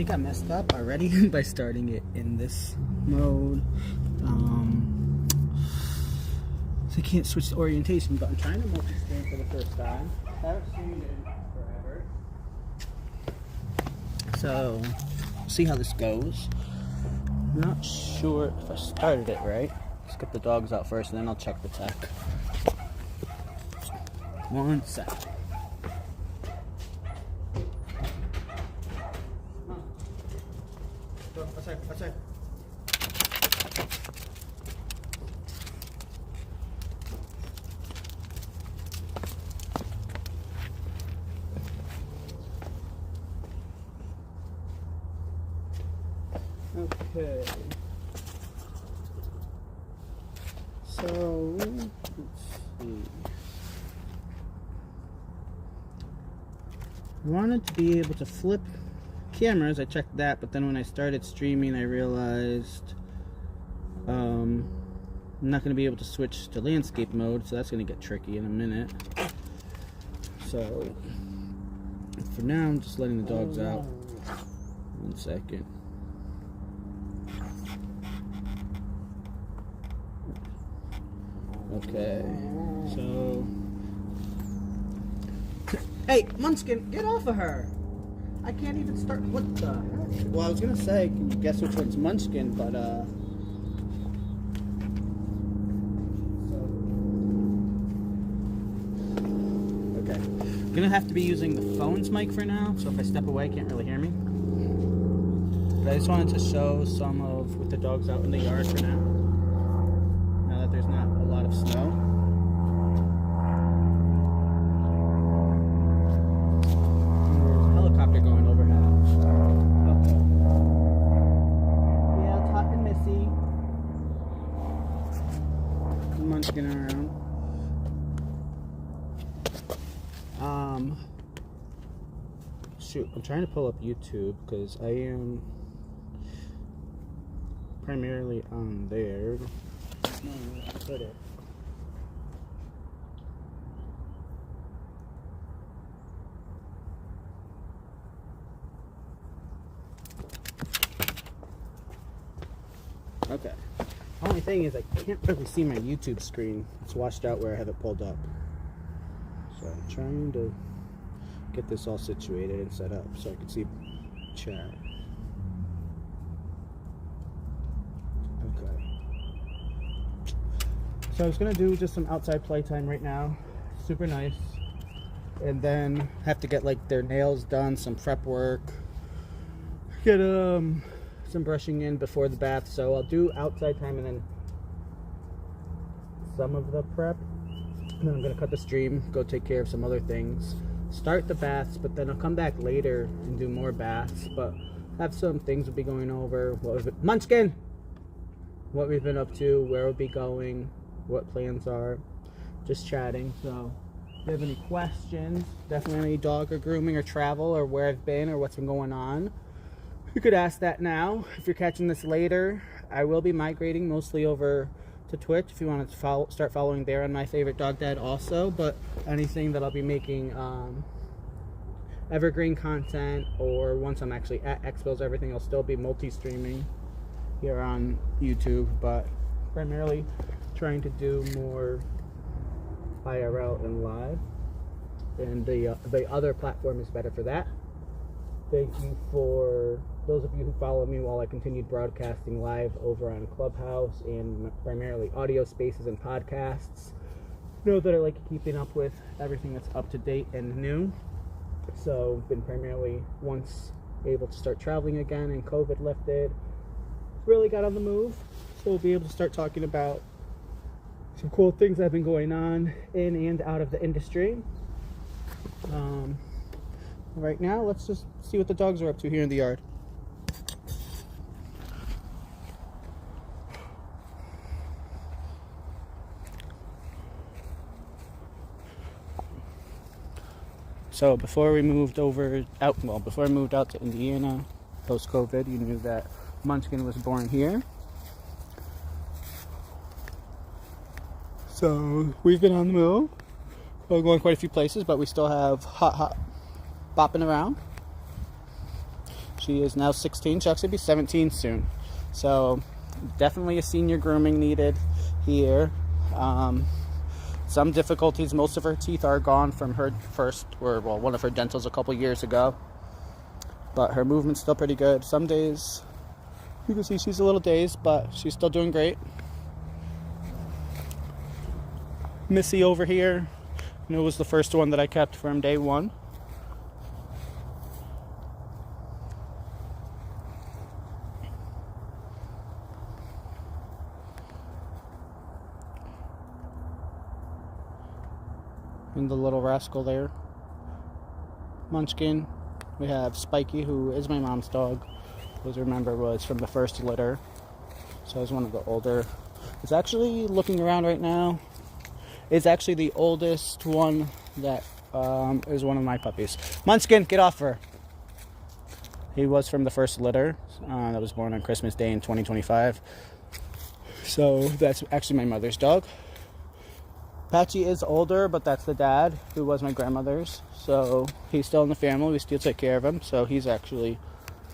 think I messed up already by starting it in this mode. So I can't switch the orientation, but I'm trying to multi-screen for the first time. I haven't streamed in forever. So, see how this goes. I'm not sure if I started it right. Let's get the dogs out first and then I'll check the tech. 1 second. Outside. Okay. So, let's see. I wanted to be able to flip cameras. I checked that, but then when I started streaming, I realized I'm not going to be able to switch to landscape mode, so that's going to get tricky in a minute. So, for now, I'm just letting the dogs out. 1 second. Okay, so... Hey, Munchkin, get off of her! I can't even start... What the heck? Well, I was gonna say, can you guess which one's Munchkin, but, okay. I'm gonna have to be using the phone's mic for now, so if I step away, you can't really hear me. But I just wanted to show some of with the dogs out in the yard for now. Now that there's not a lot of snow. There's a helicopter going overhead. Okay. Yeah, it's hot and messy. Munchkin around. Shoot, I'm trying to pull up YouTube because I am primarily on there. Put it. Okay. Only thing is I can't really see my YouTube screen. It's washed out where I have it pulled up. So I'm trying to get this all situated and set up so I can see chat. Okay. So I was gonna do just some outside playtime right now. Super nice. And then have to get like their nails done, some prep work. Get some brushing in before the bath. So I'll do outside time and then some of the prep. And then I'm gonna cut the stream, go take care of some other things. Start the baths, but then I'll come back later and do more baths. But have some things we'll be going over. Munchkin! What we've been up to, where we'll be going, what plans are, just chatting. So if you have any questions, definitely any dog or grooming or travel or where I've been or what's been going on, you could ask that now. If you're catching this later, I will be migrating mostly over to Twitch if you want to start following there on My Favorite Dog Dad also. But anything that I'll be making evergreen content, or once I'm actually at Expos, everything will still be multi-streaming here on YouTube, but primarily trying to do more IRL and live, and the other platform is better for that. Thank you for those of you who follow me while I continued broadcasting live over on Clubhouse and primarily audio spaces and podcasts. Know that I like keeping up with everything that's up to date and new. So been primarily once able to start traveling again and COVID lifted, really got on the move. So we'll be able to start talking about some cool things that have been going on in and out of the industry. Right now, let's just see what the dogs are up to here in the yard. So before I moved out to Indiana, post-COVID, you knew that Munchkin was born here. So we've been on the move. We're going quite a few places, but we still have Hot bopping around. She is now 16. She'll actually be 17 soon. So definitely a senior grooming needed here. Some difficulties. Most of her teeth are gone from her one of her dentals a couple years ago. But her movement's still pretty good. Some days you can see she's a little dazed, but she's still doing great. Missy over here, it was the first one that I kept from day one. And the little rascal there, Munchkin. We have Spiky, who is my mom's dog. As remember, was from the first litter. So it's one of the older. It's actually looking around right now. It's actually the oldest one that is one of my puppies. Munchkin, get off her. He was from the first litter that was born on Christmas Day in 2025. So that's actually my mother's dog. Patchy is older, but that's the dad, who was my grandmother's. So he's still in the family. We still take care of him. So he's actually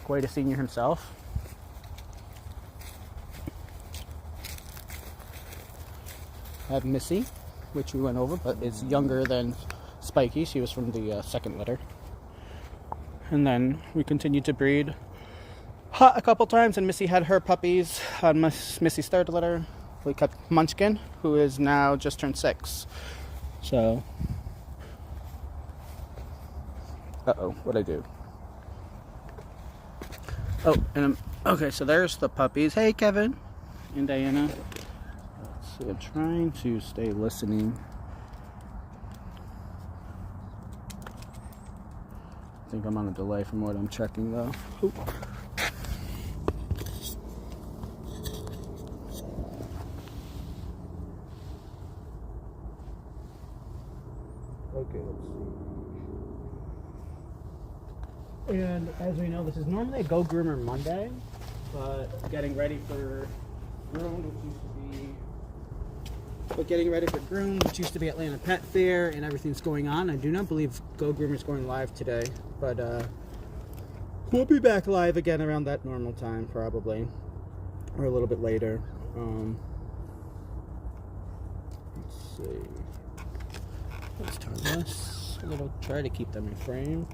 quite a senior himself. I have Missy, which we went over, but is younger than Spiky. She was from the second litter. And then we continued to breed a couple times, and Missy had her puppies on Missy's third litter. We kept Munchkin, who is now just turned 6. So, what'd I do? Oh, and okay, so there's the puppies. Hey, Kevin and Diana. Let's see, I'm trying to stay listening. I think I'm on a delay from what I'm checking, though. Oop. Okay, let's see. And as we know, this is normally a Go Groomer Monday, but getting ready for Groomed, which used to be Atlanta Pet Fair, and everything's going on. I do not believe Go Groomer is going live today, but we'll be back live again around that normal time, probably, or a little bit later. Let's see. Let's turn this a little. Try to keep them in frame.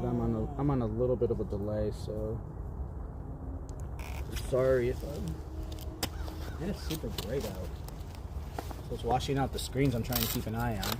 But I'm on a little bit of a delay, so sorry if and it's super bright out. So it's washing out the screens I'm trying to keep an eye on.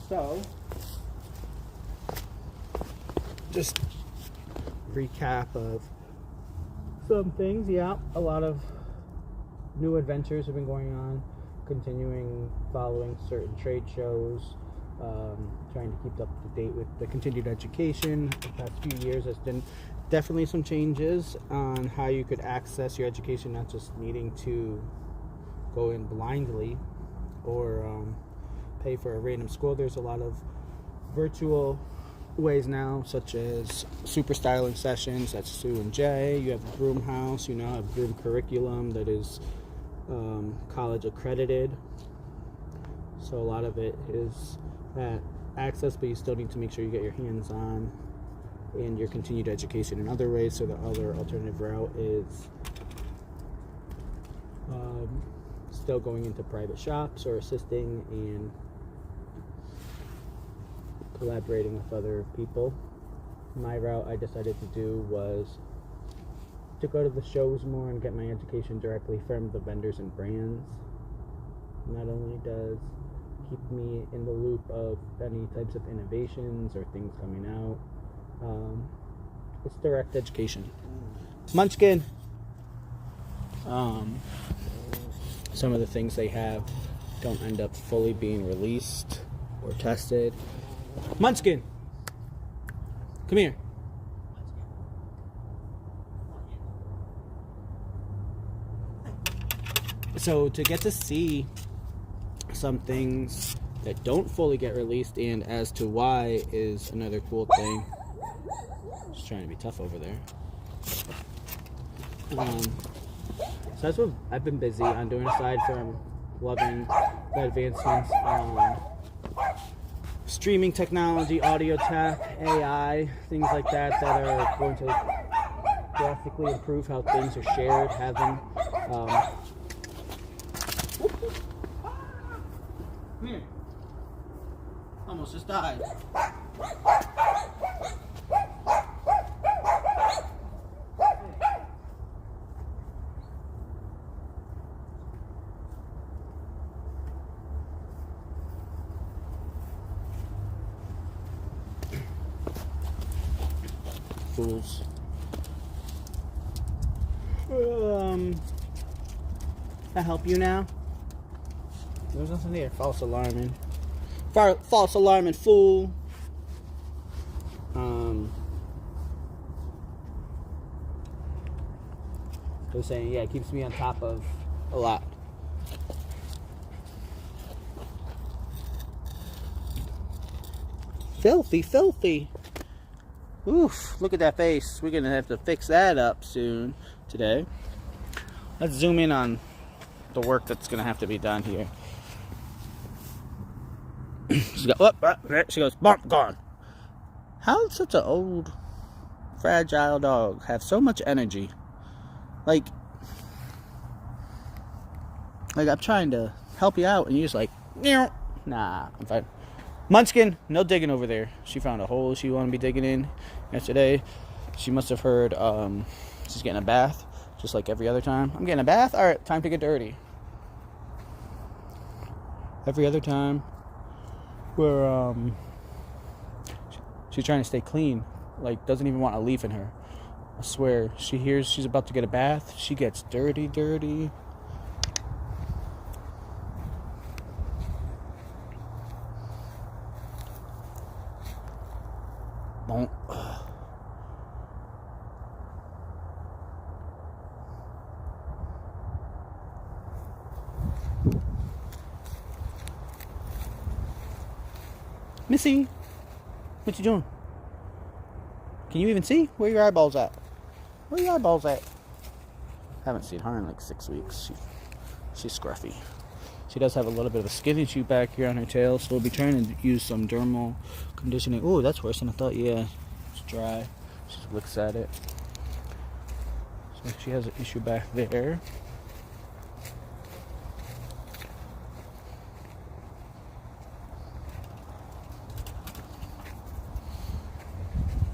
So, just recap of some things. Yeah, a lot of new adventures have been going on, continuing following certain trade shows, trying to keep up to date with the continued education. The past few years has been definitely some changes on how you could access your education, not just needing to go in blindly or pay for a random school. There's a lot of virtual ways now, such as super styling sessions. That's Sue and Jay. You have Groom House. You now have Groom Curriculum that is college accredited. So a lot of it is at access, but you still need to make sure you get your hands on and your continued education in other ways. So the other alternative route is still going into private shops or assisting and collaborating with other people. my route I decided to do was to go to the shows more and get my education directly from the vendors and brands. Not only does keep me in the loop of any types of innovations or things coming out, it's direct education. Munchkin! Some of the things they have don't end up fully being released or tested. Munchkin! Come here. So to get to see some things that don't fully get released and as to why is another cool thing. Just trying to be tough over there. So that's what I've been busy on doing, aside from loving the advancements on streaming technology, audio tech, AI, things like that that are going to drastically improve how things are shared, having come here. Almost just died. Fools. I help you now? There's nothing there. False alarming. False alarming fool. I was saying, yeah, it keeps me on top of a lot. Filthy, filthy. Oof, look at that face. We're gonna have to fix that up soon today. Let's zoom in on the work that's gonna have to be done here. She goes, bump, gone. How does such an old, fragile dog have so much energy? Like I'm trying to help you out and you're just like, nah, I'm fine. Munchkin, no digging over there. She found a hole she wanted to be digging in yesterday. She must have heard she's getting a bath, just like every other time. I'm getting a bath? Alright, time to get dirty. Every other time where she's trying to stay clean, like doesn't even want a leaf in her. I swear, she hears she's about to get a bath, she gets dirty. Bonk. Missy, what you doing? Can you even see? Where your eyeballs at? Where your eyeballs at? Haven't seen her in like 6 weeks. She's scruffy. She does have a little bit of a skin issue back here on her tail, so we'll be trying to use some dermal conditioning. Oh, that's worse than I thought. Yeah, it's dry. She just looks at it. So she has an issue back there.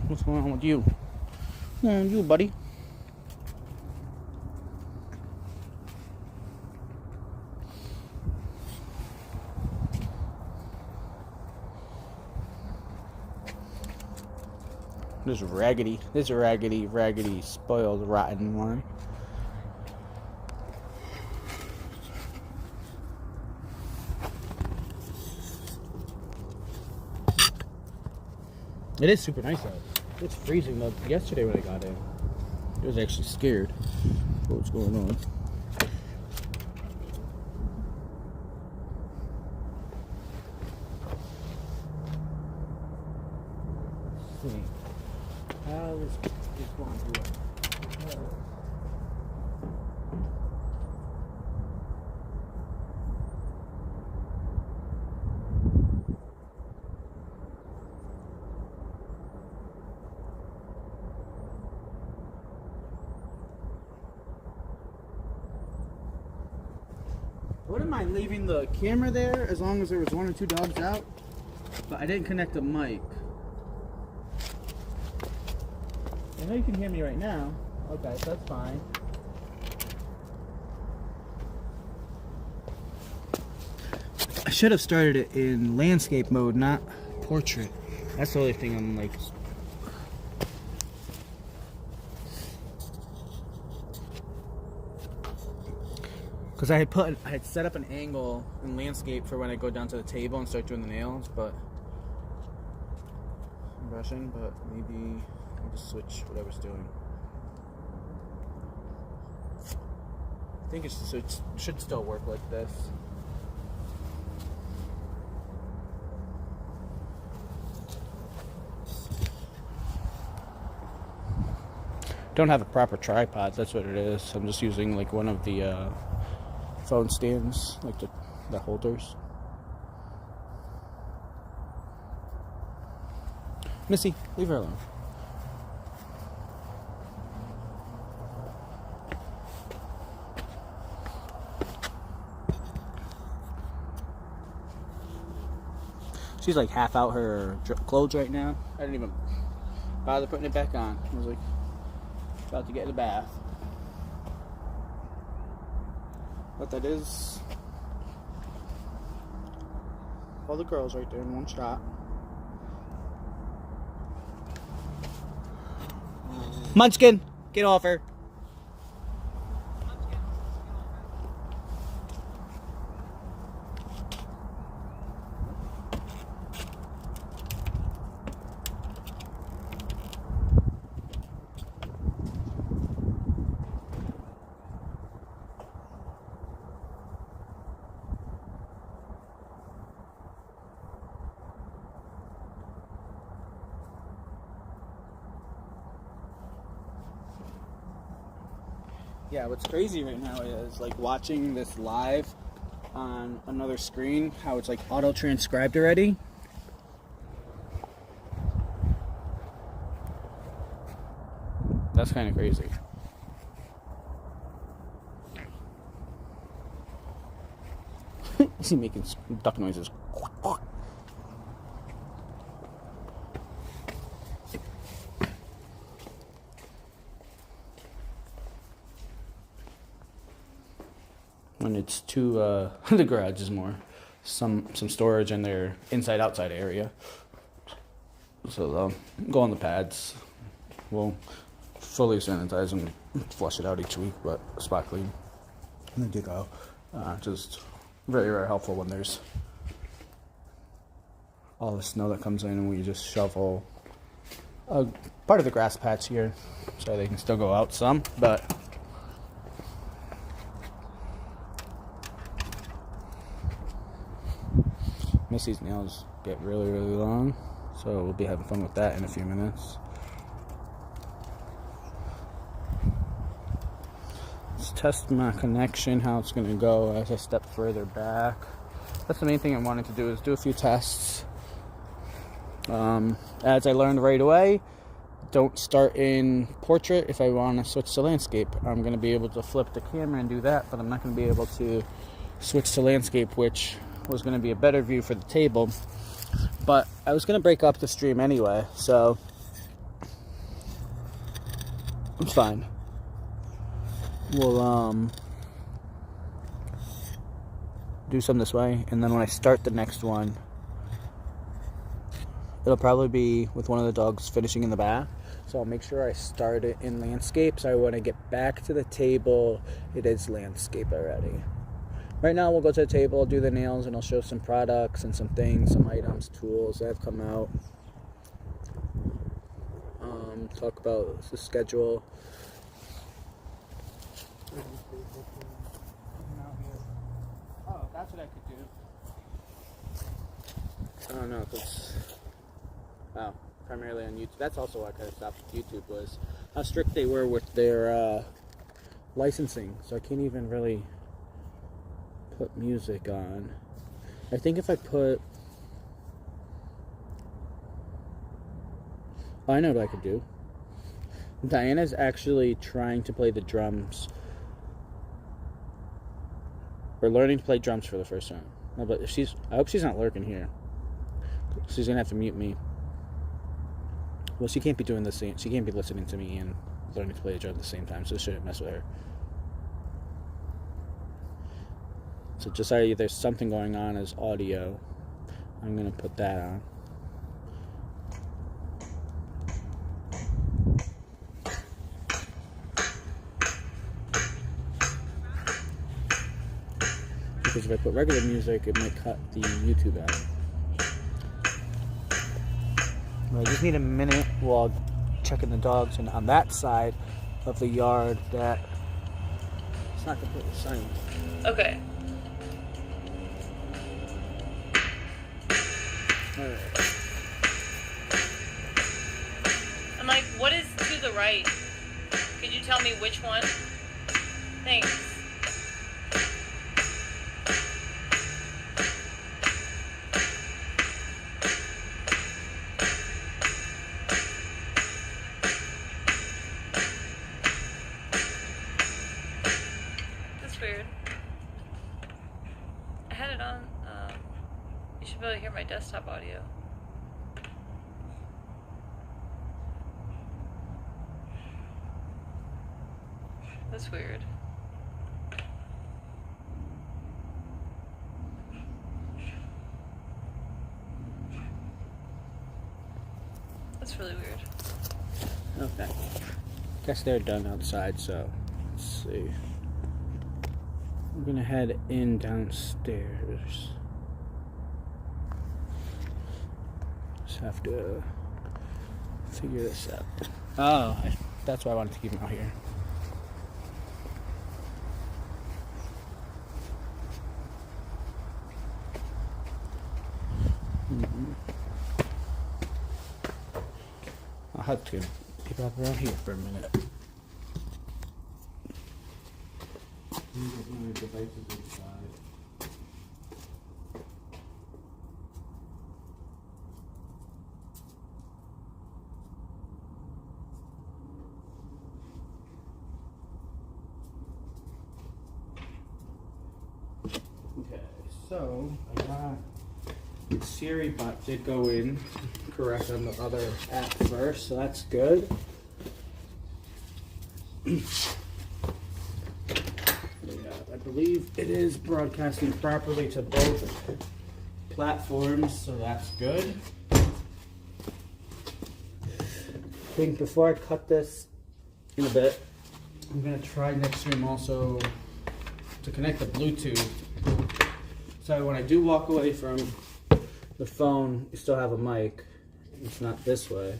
What's going on with you? What's going on with you, buddy? This raggedy, spoiled, rotten one. It is super nice out. It's freezing though. Yesterday when I got in, I was actually scared. What's going on? Let's see. How is this going to work? I wouldn't mind leaving the camera there as long as there was 1 or 2 dogs out, but I didn't connect the mic. know you can hear me right now. Okay, so that's fine. I should have started it in landscape mode, not portrait. That's the only thing I'm like... Because I had set up an angle in landscape for when I go down to the table and start doing the nails, but I'm brushing, but maybe I'll just switch what I was doing. I think it should still work like this. Don't have a proper tripod, that's what it is. I'm just using like one of the phone stands, like the holders. Missy, leave her alone. She's like half out her clothes right now. I didn't even bother putting it back on. I was like about to get in the bath. But that is all the girls right there in one shot. Munchkin, get off her. Yeah, what's crazy right now is like watching this live on another screen, how it's like auto-transcribed already. That's kind of crazy. Is he making duck noises? When it's too, the garage is more some storage in their inside-outside area. So they'll go on the pads. We'll fully sanitize and flush it out each week, but spot clean. And then you go. Just very, very helpful when there's all the snow that comes in and we just shovel part of the grass patch here so they can still go out some, but Missy's nails get really, really long, so we'll be having fun with that in a few minutes. Let's test my connection, how it's going to go as I step further back. That's the main thing I wanted to do, is do a few tests. As I learned right away, don't start in portrait if I want to switch to landscape. I'm going to be able to flip the camera and do that, but I'm not going to be able to switch to landscape, which was going to be a better view for the table. But I was going to break up the stream anyway, so it's fine. We'll do some this way, and then when I start the next one, it'll probably be with one of the dogs finishing in the bath. So I'll make sure I start it in landscape, so when I get back to the table, it is landscape already. Right now we'll go to the table, do the nails, and I'll show some products and some things, some items, tools that have come out. Talk about the schedule. Oh, that's what I could do. I don't know if it's... Oh, primarily on YouTube. That's also why I kind of stopped YouTube, was how strict they were with their licensing. So I can't even really put music on. I think if I put... Oh, I know what I could do. Diana's actually trying to play the drums. We're learning to play drums for the first time. No, but if I hope she's not lurking here. She's gonna have to mute me. Well, she can't be doing the same. She can't be listening to me and learning to play the drum at the same time, so it shouldn't mess with her. So just there's something going on as audio. I'm going to put that on. Because if I put regular music, it might cut the YouTube out. I just need a minute while checking the dogs, and on that side of the yard that it's not completely silent. Okay. Alright. I'm like, what is to the right? Could you tell me which one? Thanks. That's weird. I had it on. You should be able to hear my desktop audio. That's weird. That's really weird. Okay. Guess they're done outside, so let's see. I'm gonna head in downstairs. Just have to figure this out. Oh, that's why I wanted to keep them out here. I'll have to keep up around here for a minute. My devices inside. Okay, so I got Siri bot did go in correct on the other app first, so that's good. Yeah, I believe it is broadcasting properly to both platforms, so that's good. I think before I cut this in a bit, I'm gonna try next stream also to connect the Bluetooth. So when I do walk away from the phone, you still have a mic. It's not this way.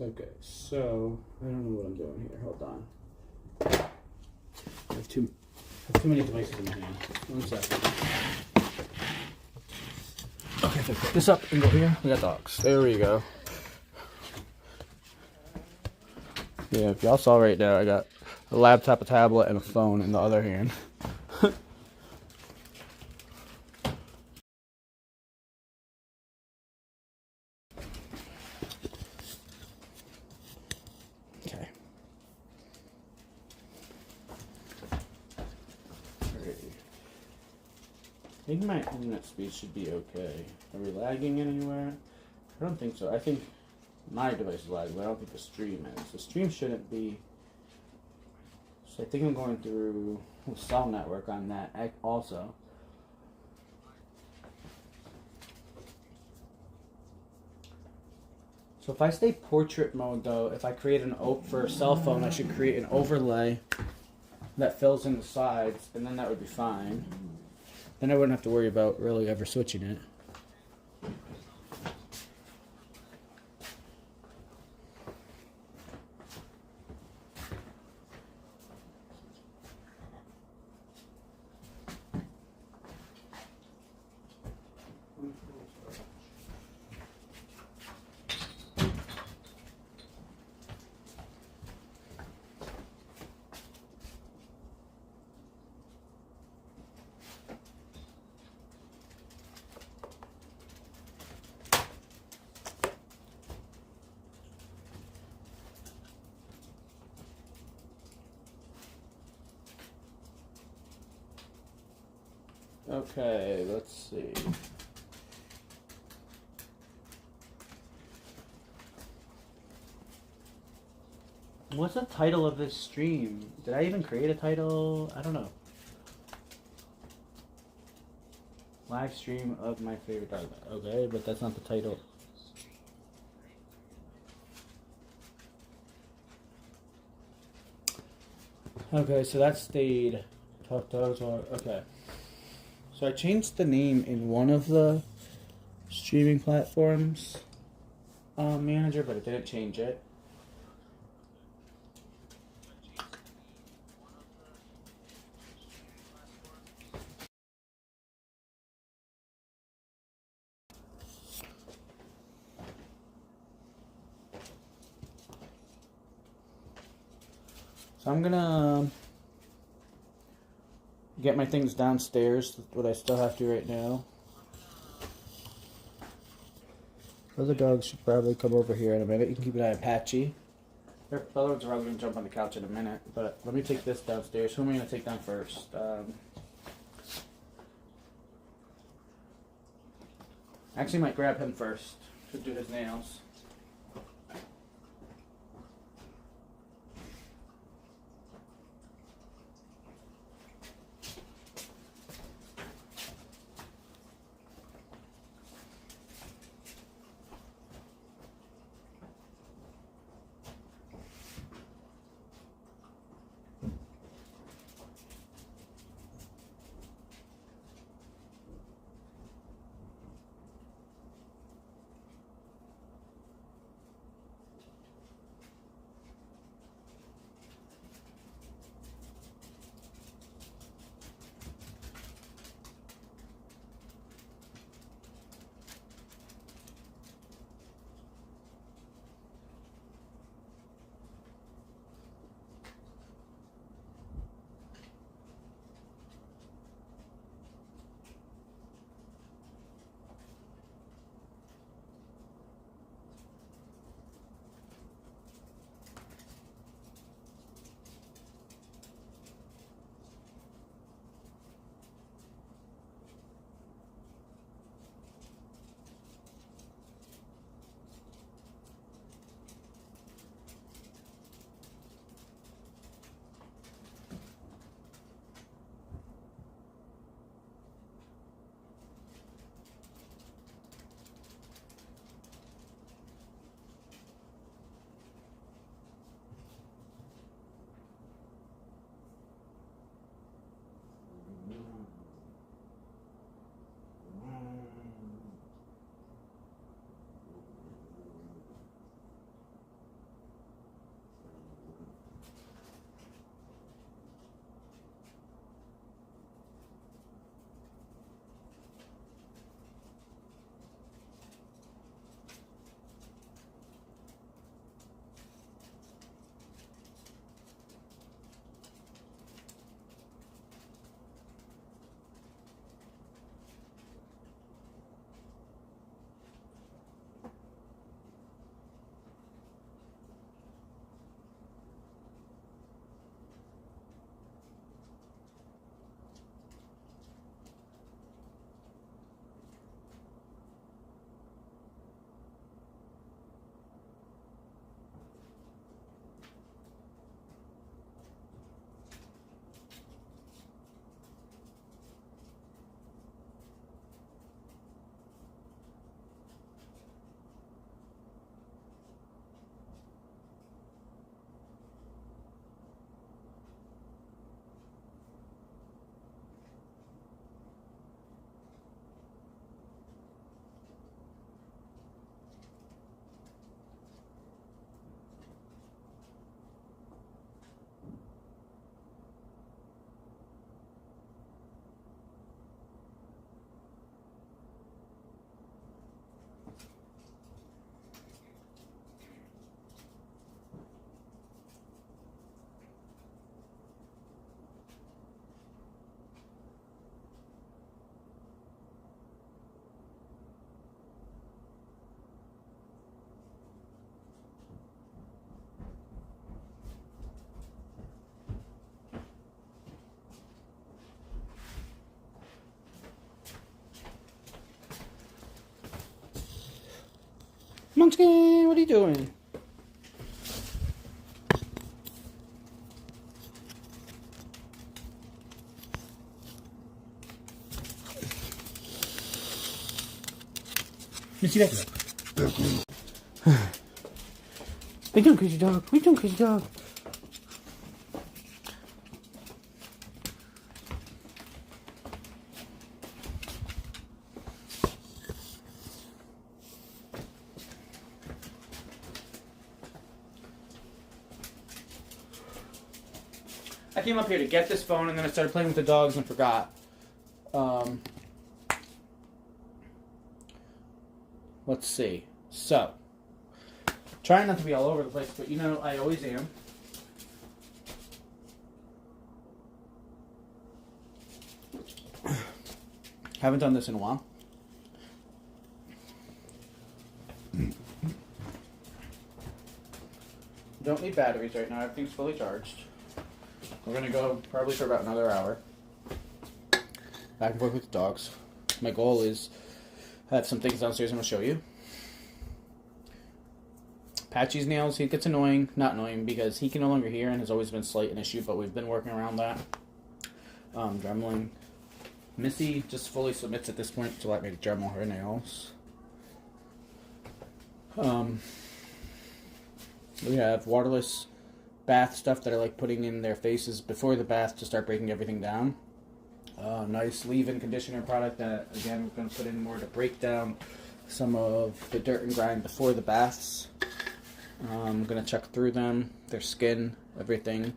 Okay, so I don't know what I'm doing here. Hold on. I have too many devices in my hand. 1 second. Okay, so pick this up and go here. We got dogs. There we go. Yeah, if y'all saw right now, I got a laptop, a tablet, and a phone in the other hand. Okay. I think my internet speed should be okay. Are we lagging anywhere? I don't think so. I think my device is lagging, but I don't think the stream is. The stream shouldn't be. So I think I'm going through the cell network on that also. So if I stay portrait mode though, if I create an for a cell phone, I should create an overlay that fills in the sides, and then that would be fine. Then I wouldn't have to worry about really ever switching it. Okay, let's see. What's the title of this stream? Did I even create a title? I don't know. Live stream of my favorite dog. Okay, but that's not the title. Okay, so that stayed. Talk dogs are okay. So I changed the name in one of the streaming platforms manager, but it didn't change it. So I'm gonna get my things downstairs, what I still have to right now. Other dogs should probably come over here in a minute. You can keep an eye on Patchy. The other ones are probably going to jump on the couch in a minute, but let me take this downstairs. Who am I going to take down first? Actually, might grab him first to do his nails. Munchkin, what are you doing? Let me see that. What are you doing, crazy dog? What are you doing, crazy dog? I came up here to get this phone and then I started playing with the dogs and forgot. Let's see. So, trying not to be all over the place, but you know, I always am. Haven't done this in a while. Don't need batteries right now. Everything's fully charged. We're gonna go probably for about another hour. Back and forth with the dogs. My goal is I have some things downstairs I'm gonna show you. Patchy's nails, he gets annoying, not annoying because he can no longer hear and has always been slight an issue, but we've been working around that. Dremeling. Missy just fully submits at this point to let me Dremel her nails. We have waterless bath stuff that I like putting in their faces before the bath to start breaking everything down. Nice leave-in conditioner product that, again, we're going to put in more to break down some of the dirt and grime before the baths. I'm going to check through them, their skin, everything.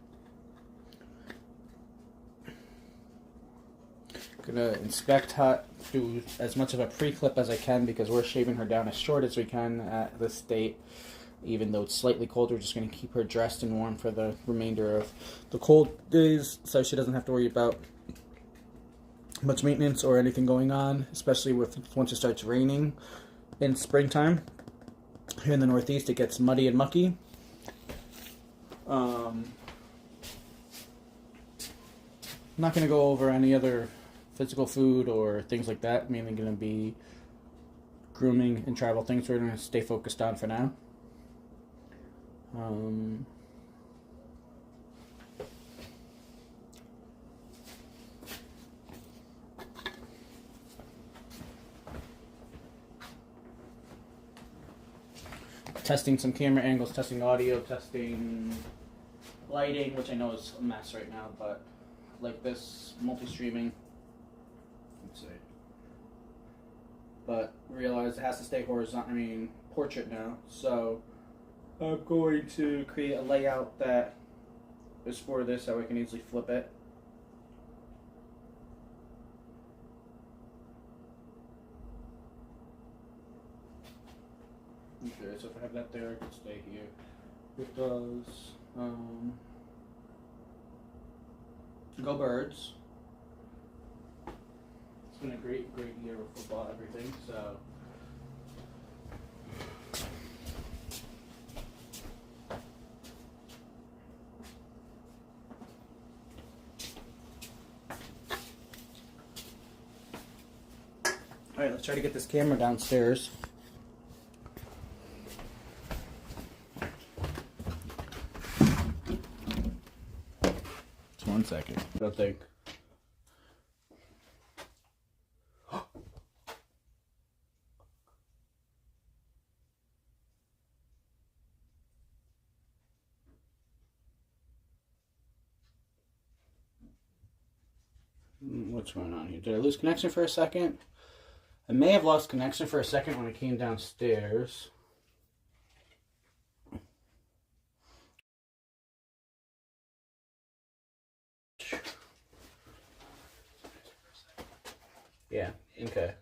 Going to inspect Hut, do as much of a pre-clip as I can because we're shaving her down as short as we can at this date. Even though it's slightly cold, we're just going to keep her dressed and warm for the remainder of the cold days so she doesn't have to worry about much maintenance or anything going on, especially once it starts raining in springtime. Here in the Northeast, it gets muddy and mucky. I'm not going to go over any other physical food or things like that. Mainly going to be grooming and travel things we're going to stay focused on for now. Testing some camera angles, testing audio, testing lighting, which I know is a mess right now, but like this, multi-streaming. Let's see. But realize it has to stay horizontal, portrait now, so I'm going to create a layout that is for this so I can easily flip it. Okay, so if I have that there, I can stay here. It does, go Birds. It's been a great year of football, everything, so. Alright, let's try to get this camera downstairs. Just 1 second. I don't think. What's going on here? Did I lose connection for a second? I may have lost connection for a second when I came downstairs. Yeah, okay.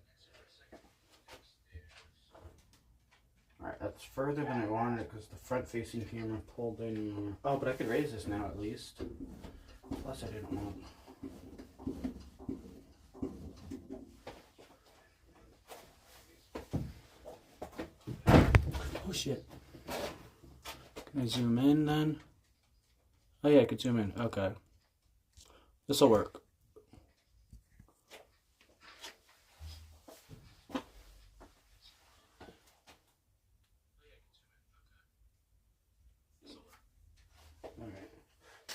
Alright, that's further than I wanted because the front-facing camera pulled in more. Oh, but I could raise this now at least. Plus I didn't want. Oh shit. Can I zoom in then? Oh yeah, I could zoom in. Okay. This'll work.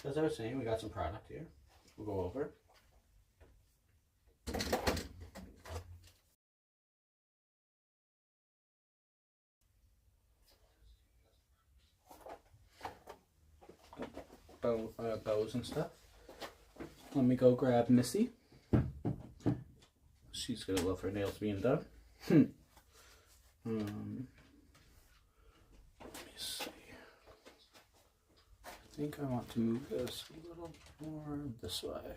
As I was saying, we got some product here. We'll go over. Bows and stuff. Let me go grab Missy. She's gonna love her nails being done. Let me see. I think I want to move this a little more this way.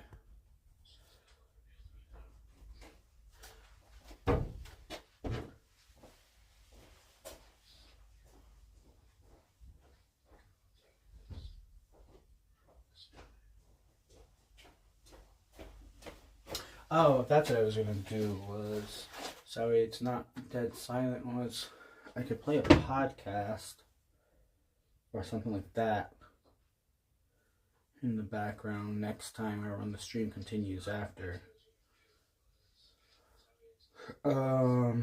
Oh, that's what I was gonna do was, sorry it's not dead silent, was I could play a podcast or something like that in the background next time or when the stream continues after. But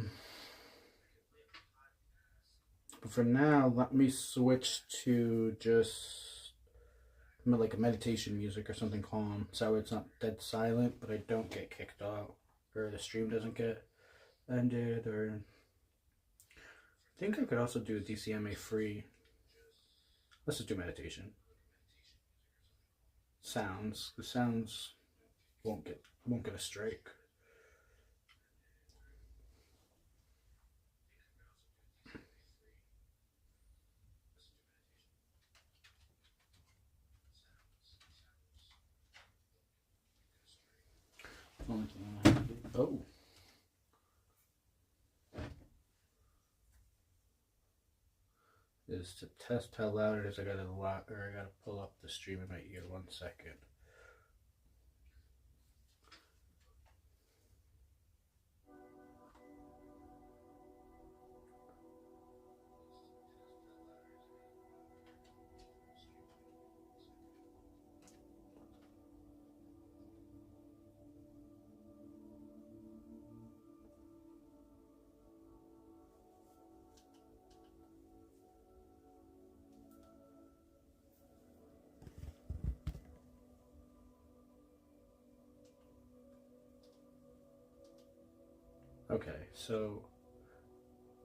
for now, let me switch to just like a meditation music or something calm, so it's not dead silent, but I don't get kicked out, or the stream doesn't get ended, or I think I could also do a DCMA free. Let's just do meditation. Sounds. The sounds won't get a strike. Only thing I have to do. Oh. Is to test how loud it is. I gotta pull up the stream in my ear. 1 second. Okay, so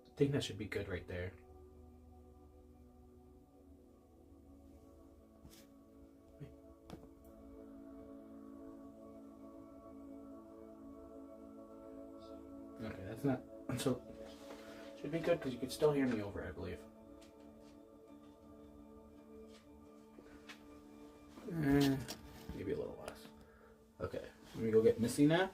I think that should be good right there. Okay, that's not, so should be good because you can still hear me over, I believe. Maybe a little less. Okay, let me go get Missy now.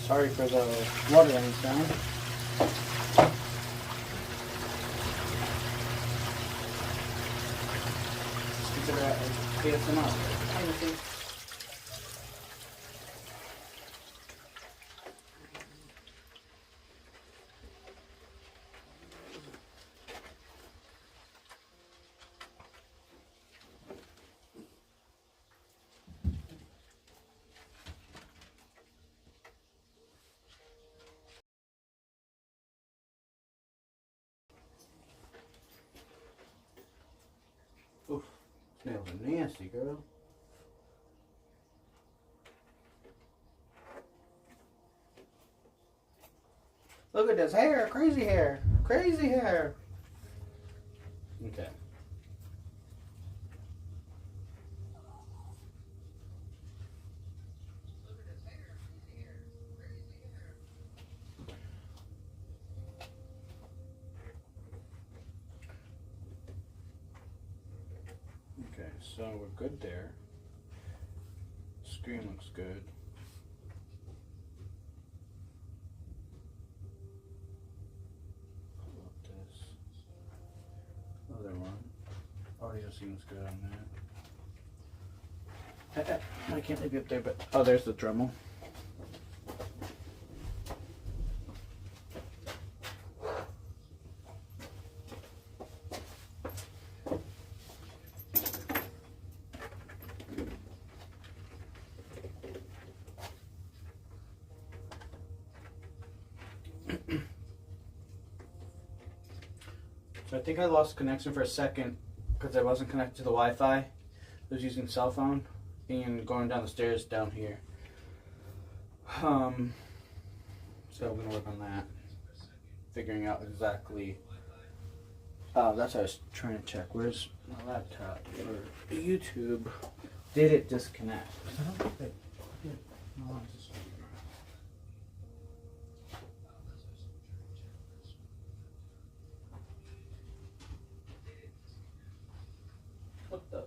Sorry for the watering sound. Just consider that as ASMR. Hi, Missy. Nails are nasty, girl. Look at this hair. Crazy hair. Crazy hair. Okay. Okay, so we're good there. Screen looks good. How about this? Other one. Audio seems good on that. I can't leave it up there, but oh, there's the Dremel. So I think I lost connection for a second because I wasn't connected to the Wi-Fi. I was using cell phone and going down the stairs down here. So I'm gonna work on that, figuring out exactly. That's what I was trying to check. Where's my laptop for YouTube? Did it disconnect? I don't think it did. No, it's just- What the?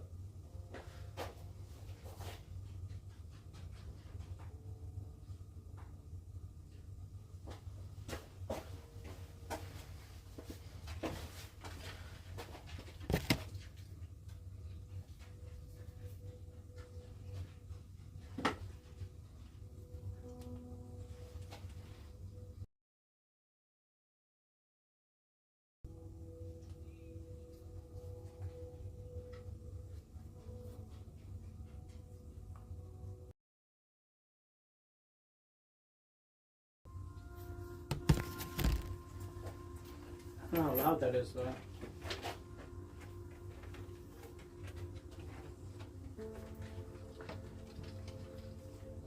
I don't know how loud that is though.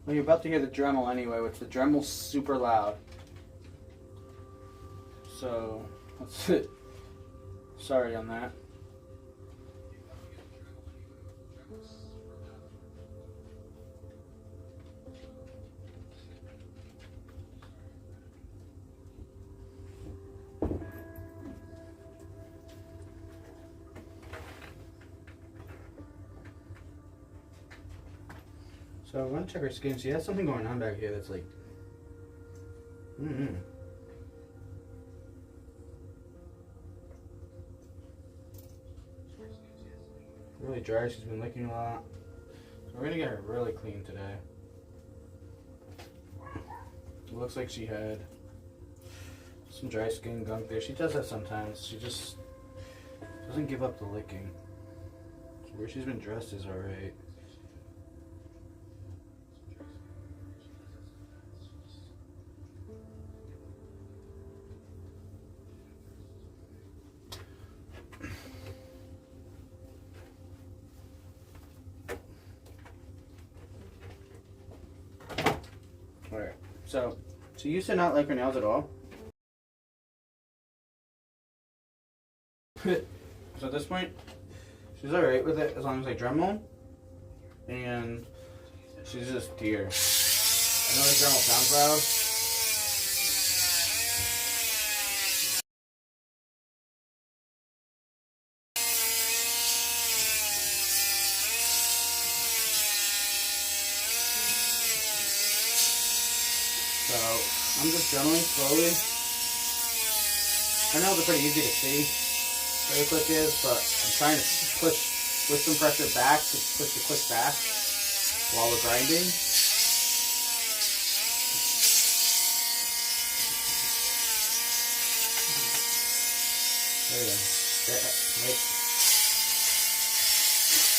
Well, you're about to hear the Dremel anyway, which the Dremel's super loud. So, that's it. Sorry on that. So I want to check her skin. She has something going on back here that's like, really dry. She's been licking a lot. So we're gonna get her really clean today. It looks like she had some dry skin gunk there. She does that sometimes. She just doesn't give up the licking. So where she's been dressed is alright. Alright, so she used to not like her nails at all. So at this point, she's alright with it as long as I Dremel. And she's just here. I know the Dremel sounds loud. So I'm just Dremeling slowly. I know they're pretty easy to see where the click is, but I'm trying to push with some pressure back to push the click back while we're grinding. There you go. Wait.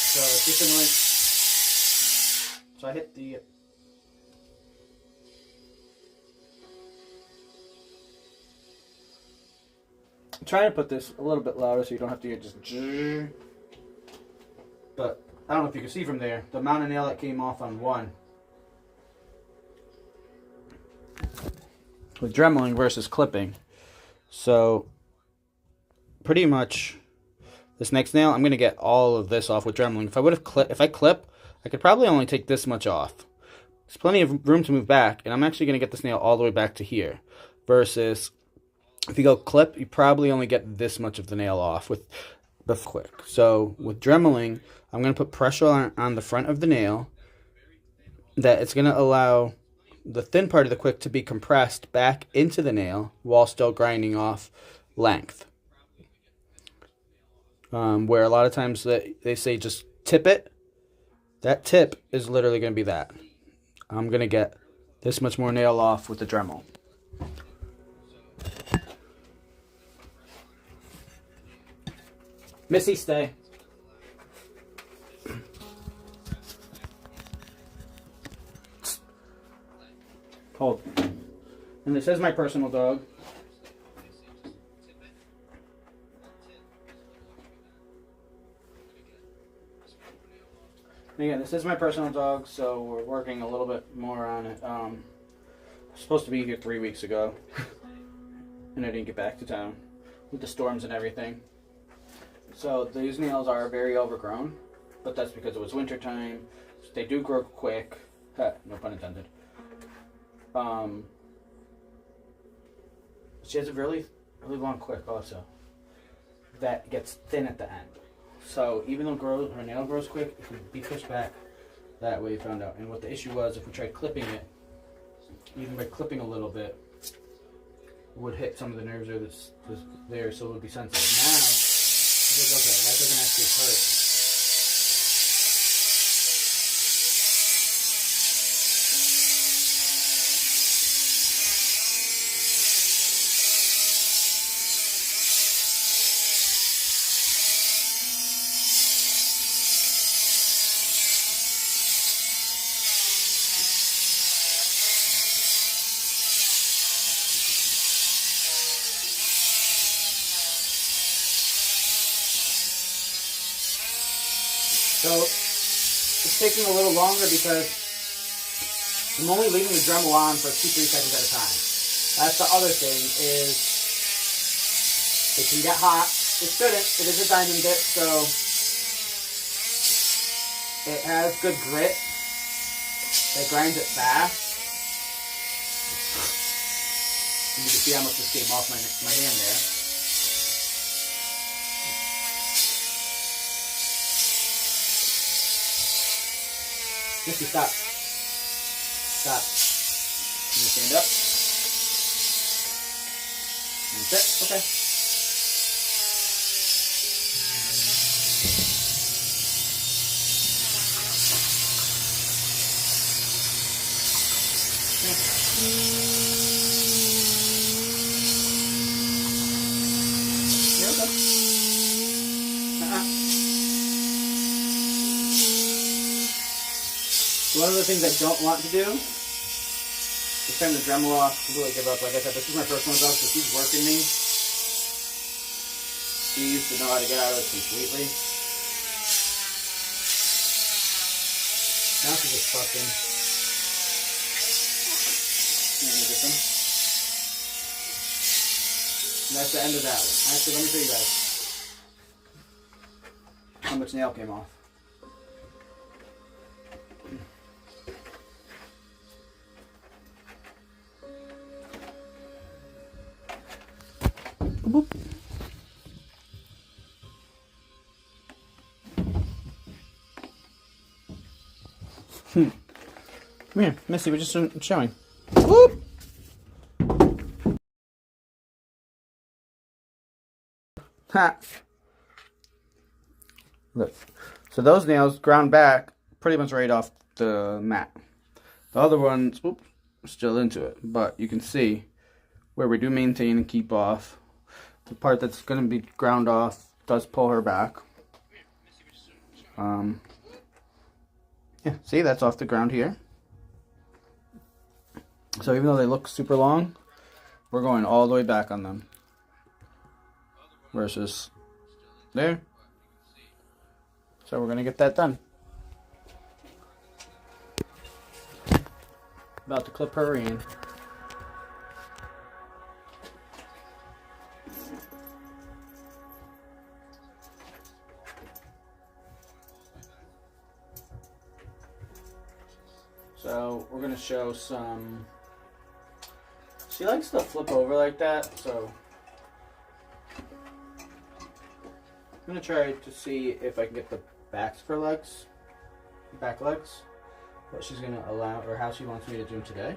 So it's just annoying. So I hit the. I'm trying to put this a little bit louder so you don't have to hear just. But I don't know if you can see from there, the amount of nail that came off on one. With Dremeling versus clipping. So, pretty much, this next nail, I'm going to get all of this off with Dremeling. If I clip, I could probably only take this much off. There's plenty of room to move back, and I'm actually going to get this nail all the way back to here. Versus, if you go clip, you probably only get this much of the nail off with the quick. So, with Dremeling, I'm going to put pressure on the front of the nail that it's going to allow the thin part of the quick to be compressed back into the nail while still grinding off length. Where a lot of times they say just tip it. That tip is literally going to be that. I'm going to get this much more nail off with the Dremel. Missy, stay. Hold. And this is my personal dog. And again, this is my personal dog, so we're working a little bit more on it. I was supposed to be here 3 weeks ago, and I didn't get back to town with the storms and everything. So these nails are very overgrown, but that's because it was winter time. They do grow quick. No pun intended. She has a really long quick also that gets thin at the end. So even though her nail grows quick, it can be pushed back that way, you found out. And what the issue was, if we tried clipping it, even by clipping a little bit, it would hit some of the nerves that's there, so it would be sensitive. Now, it's like, okay, that doesn't actually hurt. So, it's taking a little longer because I'm only leaving the Dremel on for 2-3 seconds at a time. That's the other thing, is it can get hot. It shouldn't. It is a diamond bit, so it has good grit. It grinds it fast. And you can see how much this came off my hand there. Missy, stop. Stop. Can you stand up? That's it. Okay. Here we go. One of the things I don't want to do is turn the Dremel off, completely give up. Like I said, this is my personal dog, so she's working me. She used to know how to get out of this completely. Now she's just fucking. Let me get some. And that's the end of that one. Actually, let me show you guys how much nail came off. Boop. Come here, Missy, we're just showing. Whoop! Ha! Look. So those nails ground back pretty much right off the mat. The other ones, whoop, still into it. But you can see where we do maintain and keep off. The part that's going to be ground off does pull her back. Yeah, see, that's off the ground here. So even though they look super long, we're going all the way back on them. Versus there. So we're gonna get that done. About to clip her in. So we're gonna show some. She likes to flip over like that, so I'm gonna try to see if I can get the back legs, what she's gonna allow or how she wants me to do today.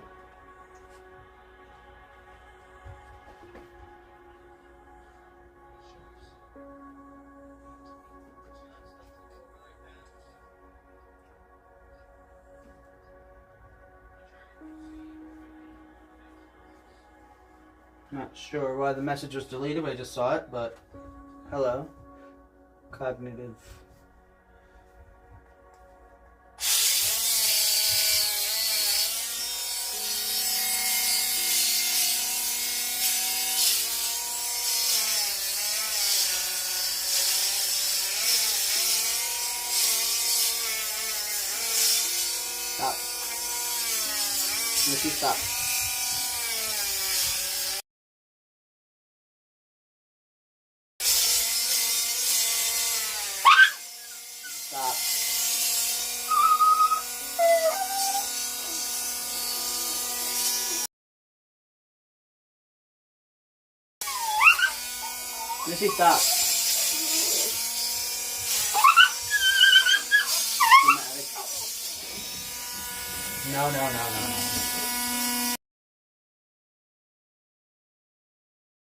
Not sure why the message was deleted, but I just saw it, but hello. Cognitive. Stop. Missy, stop. Stop. Missy, stop. Dramatic. No.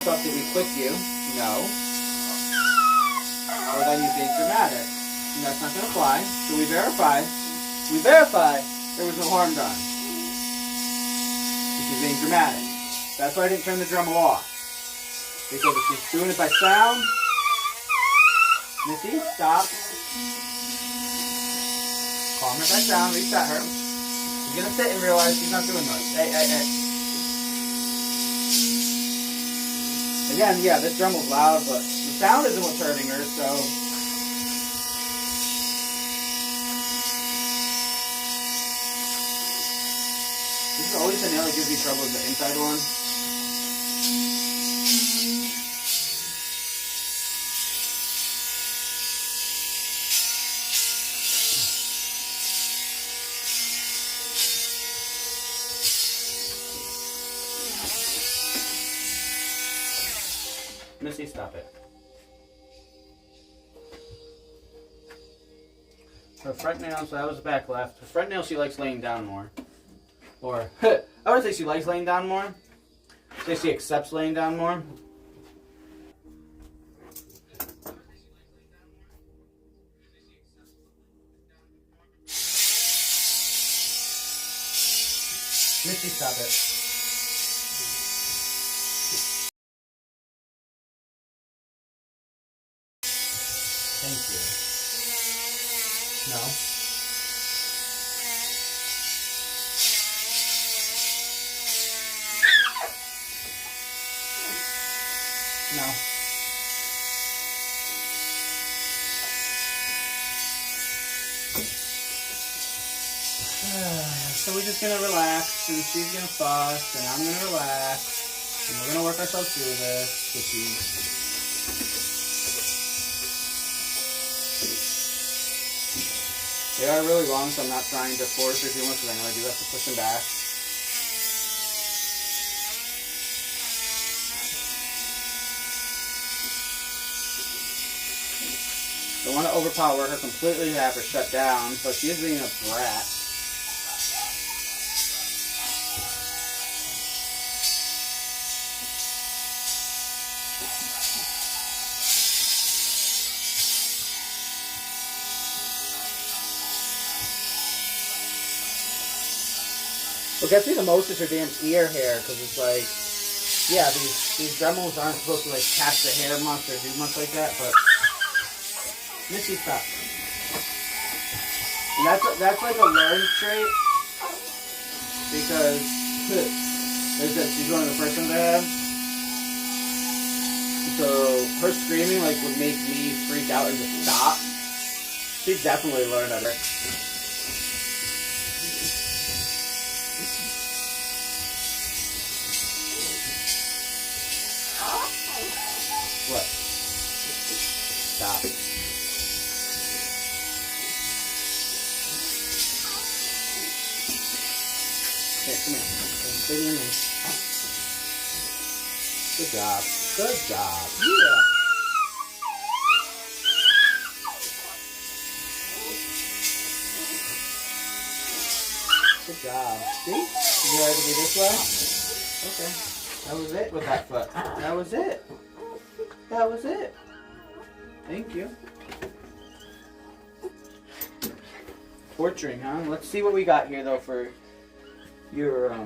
Thought that we click you. No. Or then you're being dramatic. And that's not going to fly. So we verify there was no harm done. She's being dramatic. That's why I didn't turn the Dremel off. Because if she's doing it by sound, Missy, stop. Calm her back down, reset her. She's going to sit and realize she's not doing much. Hey. Again, yeah, this Dremel's loud, but the sound isn't what's hurting her, so. This is always the nail that gives me trouble is the inside one. Missy, stop it. Her front nail, so that was the back left. Her front nail, she likes laying down more. Or, I wouldn't say she likes laying down more. I'd say she accepts laying down more. Missy, stop it. Thank you. No. No. So we're just gonna relax, and she's gonna fuss, and I'm gonna relax, and we're gonna work ourselves through this. They are really long, so I'm not trying to force or too much, because I know I do have to push them back. Don't want to overpower her completely, have her shut down, but she is being a brat. What gets me the most is her damn ear hair, because it's like, yeah, these Dremels aren't supposed to like catch the hair much or do much like that, but Missy, stop. And that's like a learned trait, because like I said, she's one of the first ones I have. So her screaming like would make me freak out and just stop. She definitely learned under. What? Stop. Here, come here. Stay near me. Good job. Good job. Yeah. Good job. See? You ready to be this way? Okay. That was it with that foot. That was it. That was it. Thank you. Torturing, huh? Let's see what we got here, though, for your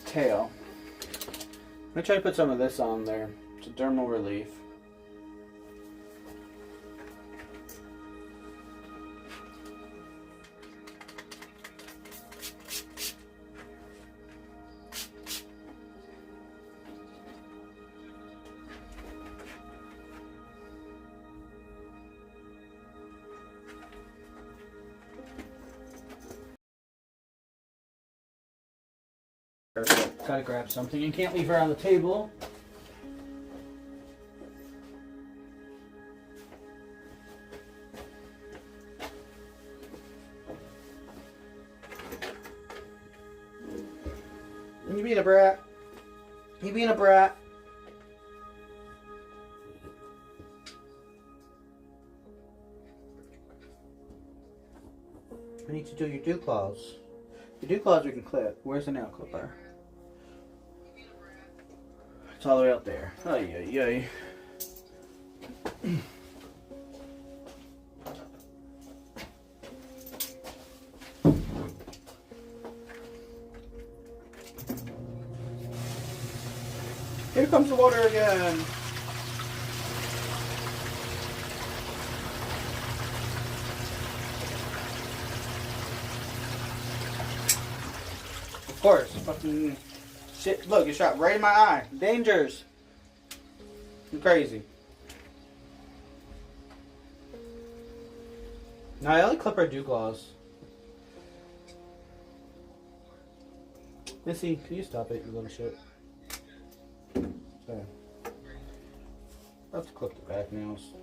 tail. I'm going to try to put some of this on there. It's a dermal relief. Gotta grab something. You can't leave her on the table. You being a brat. You being a brat. I need to do your dew claws. Your dew claws we can clip. Where's the nail clipper? It's all the way up there. Ay, ay, ay. Here comes the water again. Of course, fucking shit. Look, you shot right in my eye. Dangers. You're crazy. No, I only clip our dew claws. Missy, can you stop it, you little shit? There. I have to clip the back nails.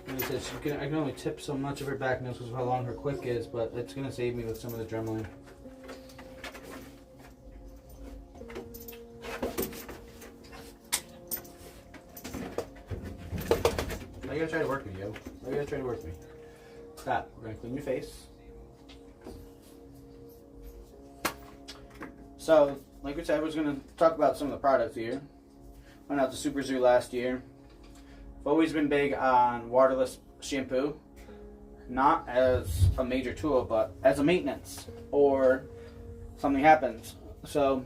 Like I said, I can only tip so much of her back nails because of how long her quick is, but it's going to save me with some of the Dremel. I gotta try to work with you. I gotta try to work with me. Stop. We're gonna clean your face. So, like we said, I was gonna talk about some of the products here. Went out to Super Zoo last year. I've always been big on waterless shampoo. Not as a major tool, but as a maintenance or something happens. So,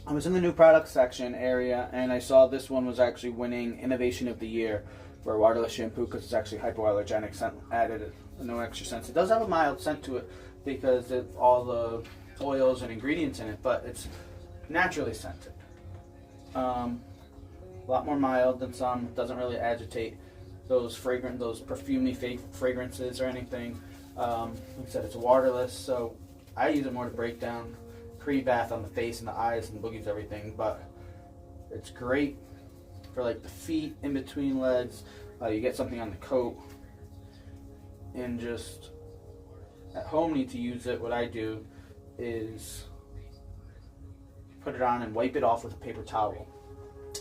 I was in the new product section area and I saw this one was actually winning Innovation of the Year for waterless shampoo because it's actually hypoallergenic, scent added, no extra scent. It does have a mild scent to it because of all the oils and ingredients in it, but it's naturally scented. A lot more mild than some. Doesn't really agitate those perfumey fragrances or anything. Like I said, it's waterless, so I use it more to break down pre-bath on the face and the eyes and the boogies, everything. But it's great for like the feet, in between legs. You get something on the coat, and just at home need to use it. What I do is put it on and wipe it off with a paper towel,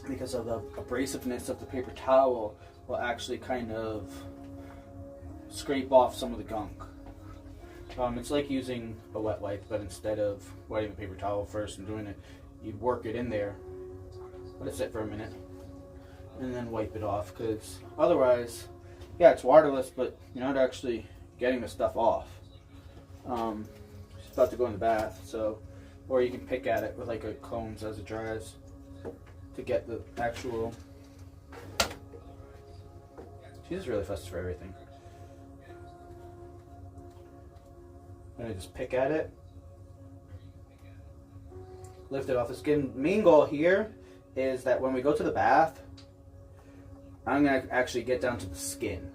because of the abrasiveness of the paper towel will actually kind of scrape off some of the gunk. It's like using a wet wipe, but instead of wetting the paper towel first and doing it, you work it in there, let it sit for a minute, and then wipe it off, because otherwise, yeah, it's waterless, but you're not actually getting the stuff off. It's about to go in the bath, so, or you can pick at it with like a combs as it dries to get the actual. She's really fussy for everything. And I just pick at it lift it off the skin. Main goal here is that when we go to the bath, I'm going to actually get down to the skin.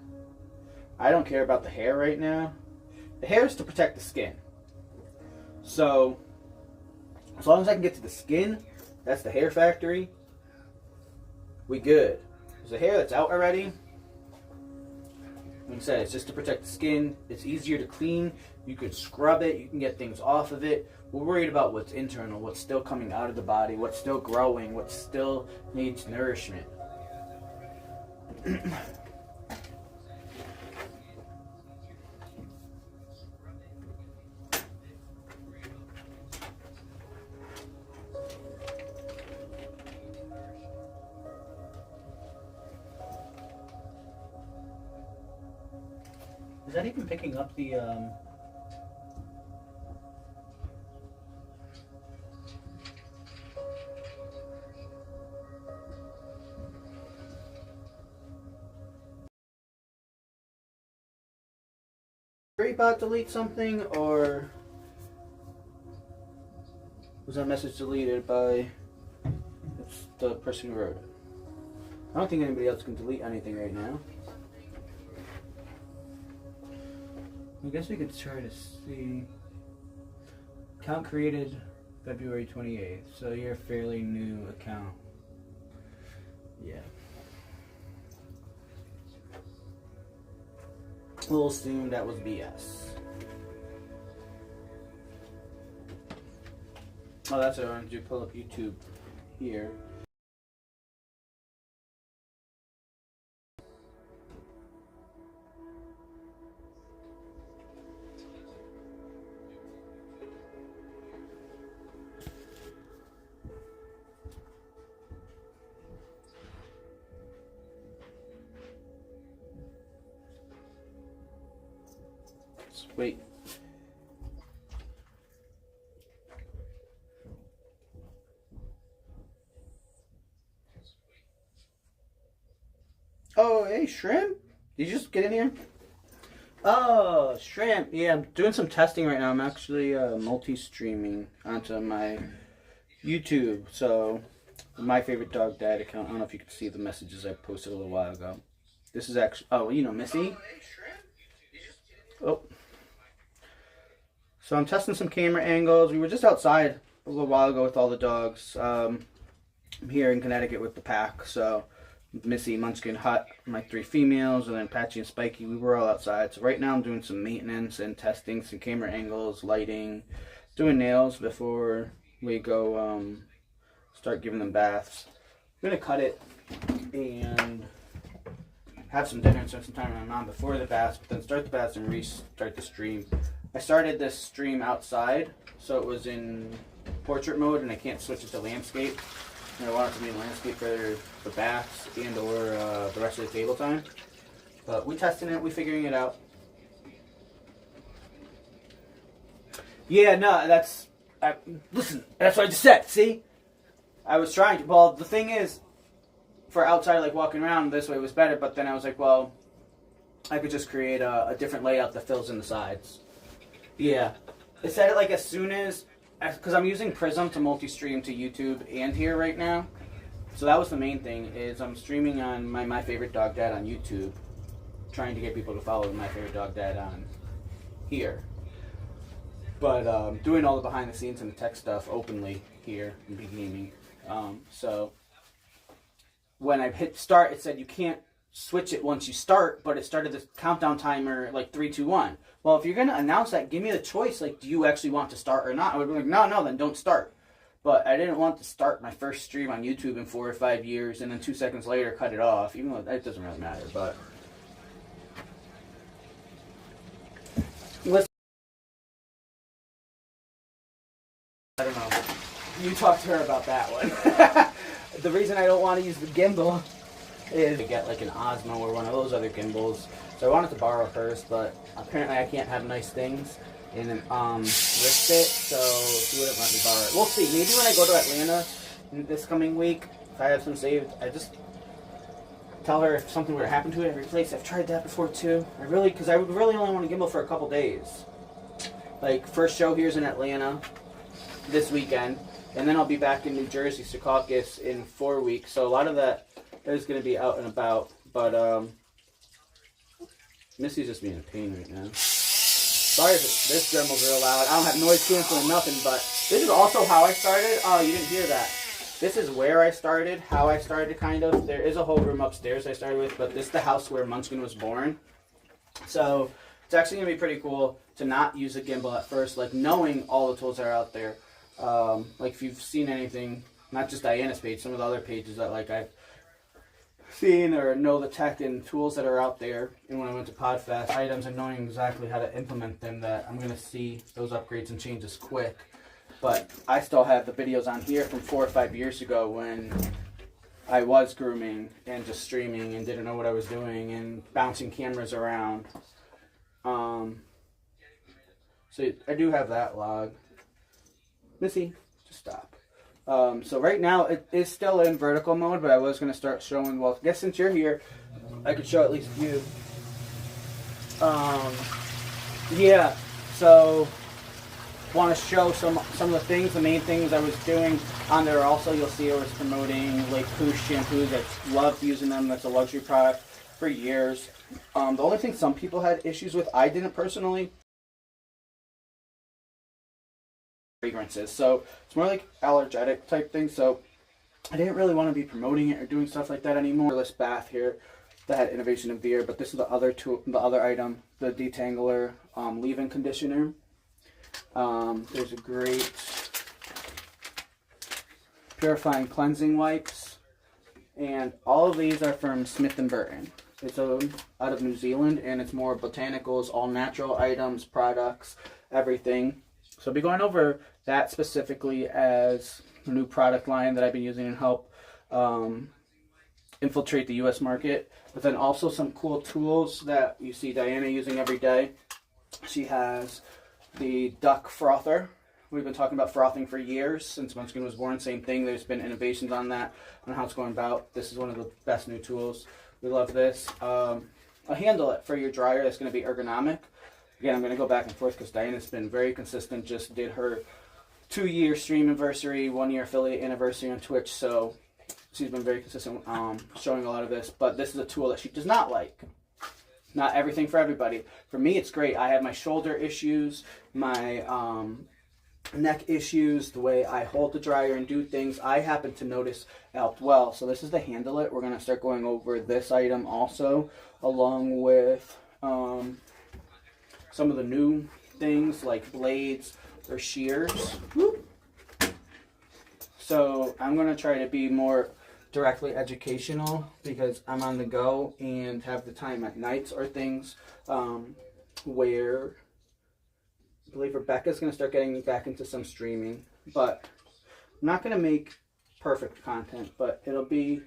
I don't care about the hair right now. The hair is to protect the skin. So, as long as I can get to the skin, that's the hair factory, we good. There's a hair that's out already. Like I said, it's just to protect the skin. It's easier to clean. You could scrub it. You can get things off of it. We're worried about what's internal, what's still coming out of the body, what's still growing, what still needs nourishment. Is that even picking up the Bot delete something, or was that message deleted by the person who wrote it? I don't think anybody else can delete anything right now. I guess we could try to see. Account created February 28th, so you're a fairly new account. Yeah. We'll assume that was BS. Oh, that's what I wanted to do. Pull up YouTube here. Wait. Oh, hey, Shrimp? Did you just get in here? Oh, Shrimp. Yeah, I'm doing some testing right now. I'm actually multi-streaming onto my YouTube. So, my favorite dog dad account. I don't know if you can see the messages I posted a little while ago. This is actually, oh, you know, Missy. Oh. So I'm testing some camera angles. We were just outside a little while ago with all the dogs. I'm here in Connecticut with the pack. So Missy, Munchkin, Hut, my 3 females, and then Patchy and Spiky, we were all outside. So right now I'm doing some maintenance and testing some camera angles, lighting, doing nails before we go start giving them baths. I'm going to cut it and have some dinner and spend some time with my mom before the baths, but then start the baths and restart the stream. I started this stream outside, so it was in portrait mode, and I can't switch it to landscape. And I want it to be in landscape for the baths and or the rest of the table time. But we testing it, we figuring it out. Yeah, no, listen, that's what I just said, see? I was trying to, well, the thing is, for outside, like walking around this way was better, but then I was like, well, I could just create a different layout that fills in the sides. Yeah. It said it like as soon as, because I'm using Prism to multi-stream to YouTube and here right now. So that was the main thing, is I'm streaming on my Favorite Dog Dad on YouTube, trying to get people to follow My Favorite Dog Dad on here. But doing all the behind the scenes and the tech stuff openly here in Big Gaming. So when I hit start, it said you can't switch it once you start, but it started this countdown timer like 3, 2, 1. Well, if you're going to announce that, give me the choice, like, do you actually want to start or not? I would be like, no, then don't start. But I didn't want to start my first stream on YouTube in 4 or 5 years and then 2 seconds later cut it off, even though it doesn't really matter, but listen, I don't know. You talk to her about that one. The reason I don't want to use the gimbal is to get like an Osmo or one of those other gimbals. So I wanted to borrow hers, but apparently I can't have nice things and risk it, so she wouldn't let me borrow it. We'll see. Maybe when I go to Atlanta this coming week, if I have some saved, I just tell her if something were to happen to it, I replace it. I've tried that before too. Because I would really only want a gimbal for a couple days. Like, first show here's in Atlanta this weekend. And then I'll be back in New Jersey, Secaucus, in 4 weeks. So a lot of that is going to be out and about. But Missy's just being a pain right now. Sorry if this dremmel's real loud. I don't have noise canceling, nothing. But this is also how I started. Oh, you didn't hear that. This is where I started, how I started, kind of. There is a whole room upstairs I started with, but this is the house where Munchkin was born. So it's actually going to be pretty cool to not use a gimbal at first, like knowing all the tools that are out there. Like if you've seen anything, not just Diana's page, some of the other pages that like I've seen or know the tech and tools that are out there. And when I went to PodFest, items and knowing exactly how to implement them, that I'm going to see those upgrades and changes quick. But I still have the videos on here from 4 or 5 years ago when I was grooming and just streaming and didn't know what I was doing and bouncing cameras around. So I do have that log. Missy, just stop. So right now it is still in vertical mode, but I was going to start showing, well, I guess since you're here, I could show at least you. Yeah, so want to show some of the things, the main things I was doing on there. Also, you'll see I was promoting Lake Poosh shampoos. I've loved using them. That's a luxury product for years. The only thing some people had issues with, I didn't personally, fragrances. So it's more like allergetic type thing. So I didn't really want to be promoting it or doing stuff like that anymore. This bath here that had innovation of the year, but this is the other tool, the other item, the Detangler leave-in conditioner. There's a great purifying cleansing wipes, and all of these are from Smith & Burton. It's out of New Zealand, and it's more botanicals, all natural items, products, everything. So I'll be going over that specifically as a new product line that I've been using and help infiltrate the U.S. market. But then also some cool tools that you see Diana using every day. She has the duck frother. We've been talking about frothing for years since Munchkin was born. Same thing. There's been innovations on that, on how it's going about. This is one of the best new tools. We love this. A handle for your dryer that's going to be ergonomic. Again, I'm going to go back and forth because Diana's been very consistent. Just did her 2-year stream anniversary, 1-year affiliate anniversary on Twitch. So she's been very consistent showing a lot of this. But this is a tool that she does not like. Not everything for everybody. For me, it's great. I have my shoulder issues, my neck issues, the way I hold the dryer and do things. I happen to notice helped well. So this is the handle it. We're going to start going over this item also, along with some of the new things like blades or shears. So I'm going to try to be more directly educational because I'm on the go and have the time at nights or things where I believe Rebecca's going to start getting back into some streaming. But I'm not going to make perfect content, but it'll be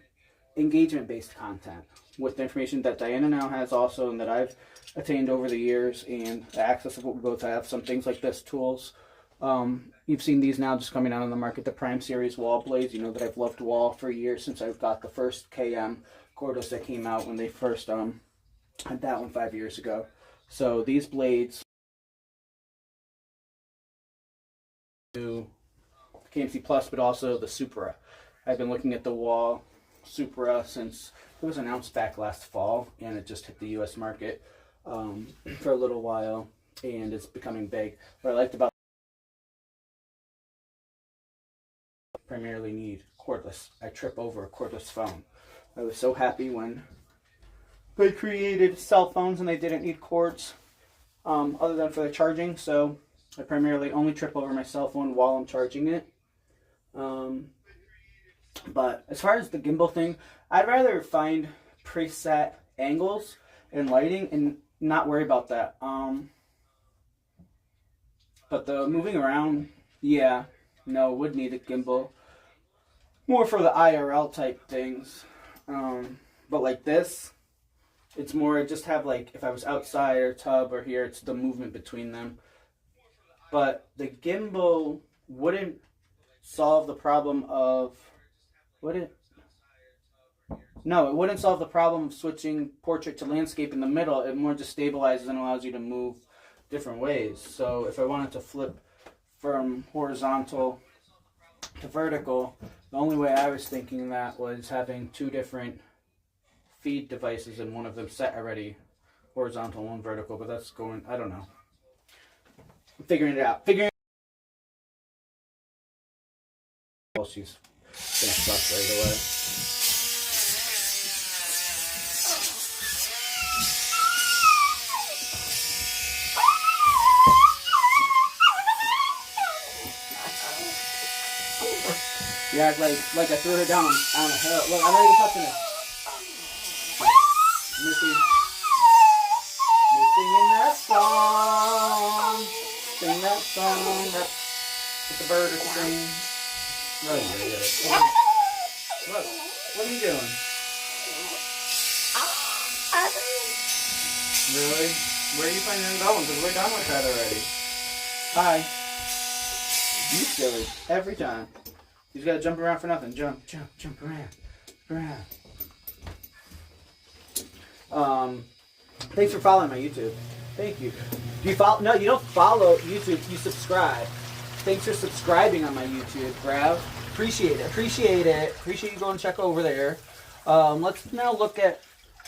engagement-based content with the information that Diana now has also and that I've attained over the years and the access of what we both have. Some things like this, tools. You've seen these now just coming out on the market, the Prime Series wall blades. You know that I've loved wall for years since I've got the first KM cordless that came out when they first had that one 5 years ago. So these blades, new KMC Plus, but also the Supra. I've been looking at the wall Supra since it was announced back last fall, and it just hit the U.S. market for a little while, and it's becoming big. What I liked about primarily need cordless. I trip over a cordless phone. I was so happy when they created cell phones and they didn't need cords other than for the charging. So I primarily only trip over my cell phone while I'm charging it. But as far as the gimbal thing, I'd rather find preset angles and lighting and not worry about that. But the moving around, yeah, no, would need a gimbal. More for the IRL type things. But like this, it's more just have like, if I was outside or tub or here, it's the movement between them. But the gimbal wouldn't solve the problem of, would it? No, it wouldn't solve the problem of switching portrait to landscape in the middle. It more just stabilizes and allows you to move different ways. So if I wanted to flip from horizontal to vertical, the only way I was thinking that was having 2 different feed devices and one of them set already horizontal and one vertical, but that's going, I don't know. I'm figuring it out. Well, she's gonna fuck right away. Yeah, like I threw her down on a hill. Look, I'm not even touching it. Missing in that song. Sing that song. That's the bird is singing. Oh, yeah. Look, what are you doing? Really? Where are you planning on going? Because we're done with that already. Hi. You silly. Every time. You just gotta jump around for nothing. Jump around. Thanks for following my YouTube. Thank you. Do you follow? No, you don't follow YouTube. You subscribe. Thanks for subscribing on my YouTube, Brav. Appreciate it. Appreciate you going and check over there. Let's now look at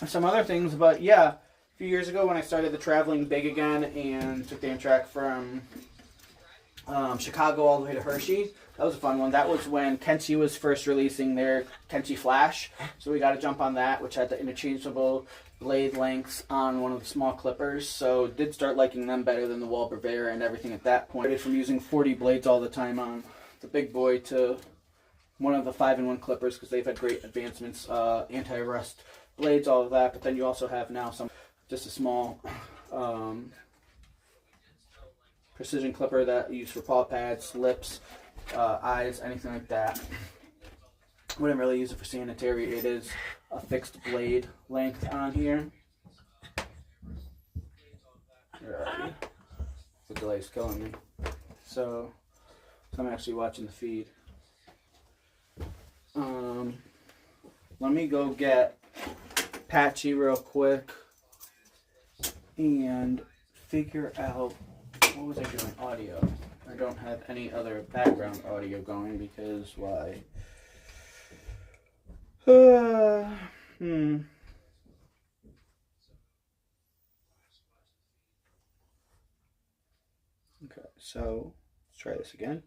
some other things. But yeah, a few years ago when I started the traveling big again and took the Amtrak from Chicago all the way to Hershey. That was a fun one. That was when Kenchi was first releasing their Kenchi Flash. So we got to jump on that, which had the interchangeable blade lengths on one of the small clippers. So did start liking them better than the Wall Bravera and everything at that point. From using 40 blades all the time on the big boy to one of the 5-in-1 clippers because they've had great advancements, anti-rust blades, all of that. But then you also have now just a small precision clipper that you use for paw pads, lips, eyes, anything like that. Wouldn't really use it for sanitary. It is a fixed blade length on here. Alrighty. The delay's killing me. So I'm actually watching the feed. Let me go get Patchy real quick and figure out what was I doing? Audio. I don't have any other background audio going because why? Okay, so let's try this again.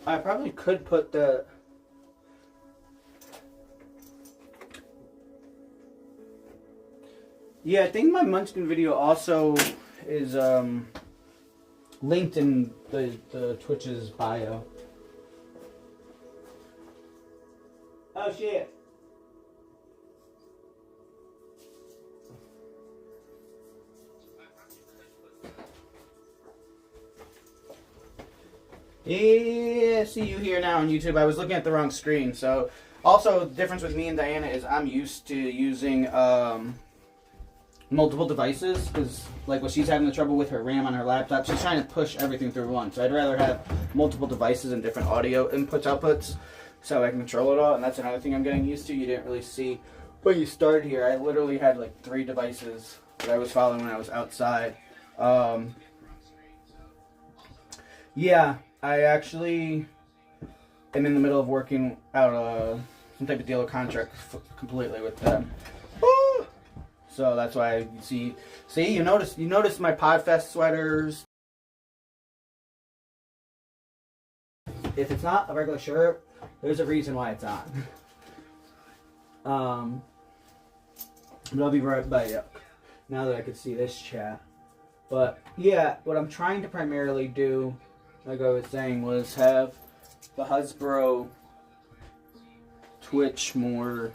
I probably could put the I think my Munchkin video also is linked in the Twitch's bio. Oh shit. Yeah, see you here now on YouTube. I was looking at the wrong screen. So, also, the difference with me and Diana is I'm used to using multiple devices because, like, when she's having the trouble with her RAM on her laptop, she's trying to push everything through one. So I'd rather have multiple devices and different audio inputs, outputs, so I can control it all. And that's another thing I'm getting used to. You didn't really see when you started here. I literally had like 3 devices that I was following when I was outside. Yeah. I actually am in the middle of working out some type of deal or contract completely with them. So that's why you see you notice my Podfest sweaters. If it's not a regular shirt, there's a reason why it's on. But I'll be right back now that I can see this chat. But yeah, what I'm trying to primarily do, like I was saying, was have the Hasbro Twitch more.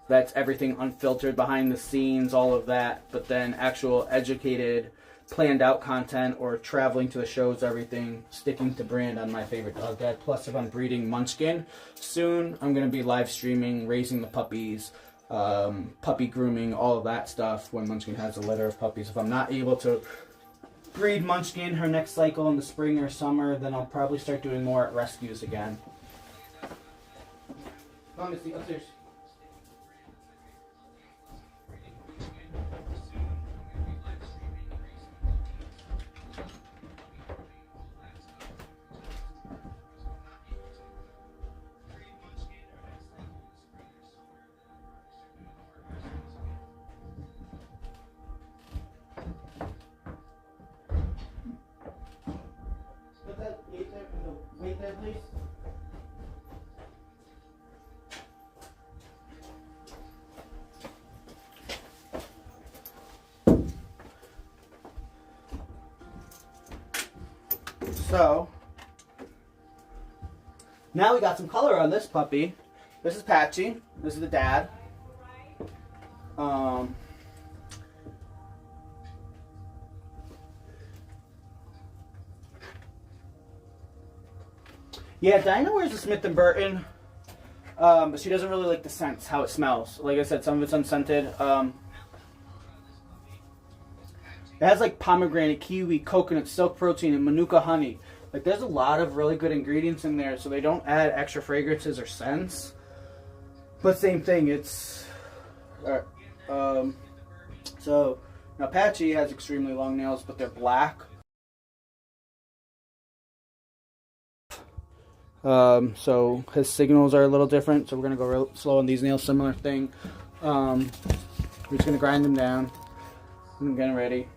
That's everything unfiltered, behind the scenes, all of that. But then actual educated planned out content or traveling to the shows, everything, sticking to brand on my favorite dog dad. Plus, if I'm breeding Munchkin soon, I'm going to be live streaming, raising the puppies, puppy grooming, all of that stuff when Munchkin has a litter of puppies. If I'm not able to breed Munchkin her next cycle in the spring or summer, then I'll probably start doing more at rescues again. Come on, Misty, upstairs. Put that weight there, please. So, now we got some color on this puppy. This is Patchy. This is the dad. Yeah, Dinah wears a Smith & Burton, but she doesn't really like the scents, how it smells. Like I said, some of it's unscented. It has like pomegranate, kiwi, coconut, silk protein, and manuka honey. Like there's a lot of really good ingredients in there, so they don't add extra fragrances or scents. But same thing, it's so now Patchy has extremely long nails, but they're black. So his signals are a little different. So we're gonna go real slow on these nails. Similar thing. We're just gonna grind them down. I'm getting ready.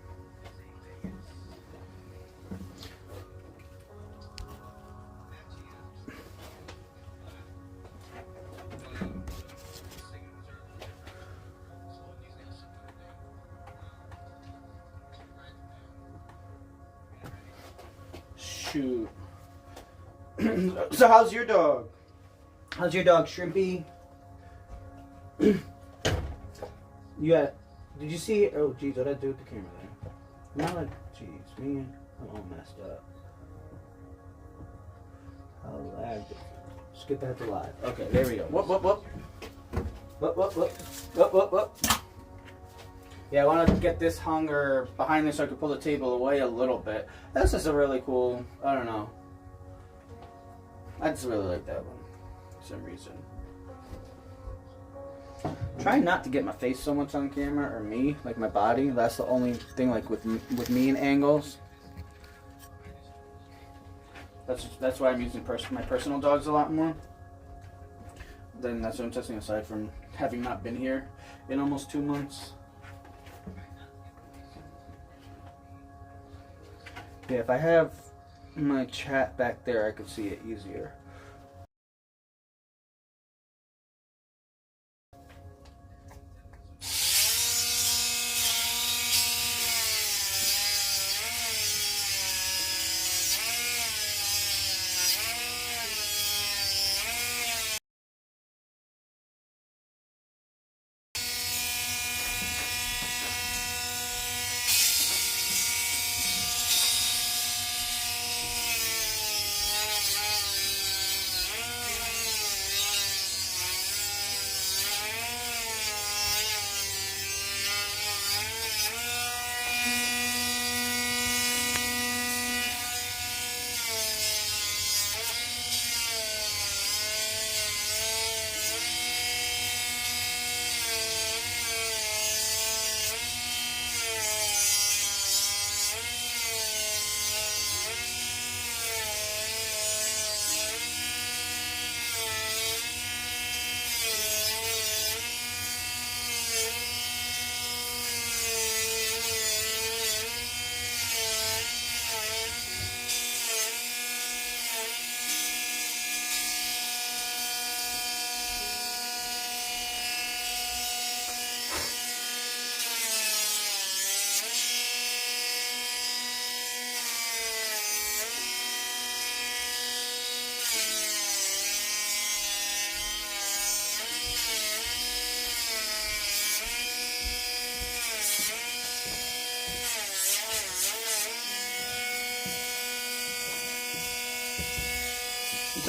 Shoot. So how's your dog? How's your dog, Shrimpy? Yeah. Did you see it? Oh, geez, what'd I do with the camera there? Not like, geez, man, I'm all messed up. I lagged it. Just get that to live. Okay, there we go. Whoop, whoop, whoop. Whoop, whoop, whoop. Whoop, whoop, whoop. Yeah, I want to get this hung or behind this so I can pull the table away a little bit. That's just a really cool, I don't know. I just really like that one for some reason. Try not to get my face so much on camera, or me, like my body. That's the only thing, like with me and angles. That's why I'm using my personal dogs a lot more. Then that's what I'm testing, aside from having not been here in almost 2 months. Yeah, if I have my chat back there, I could see it easier.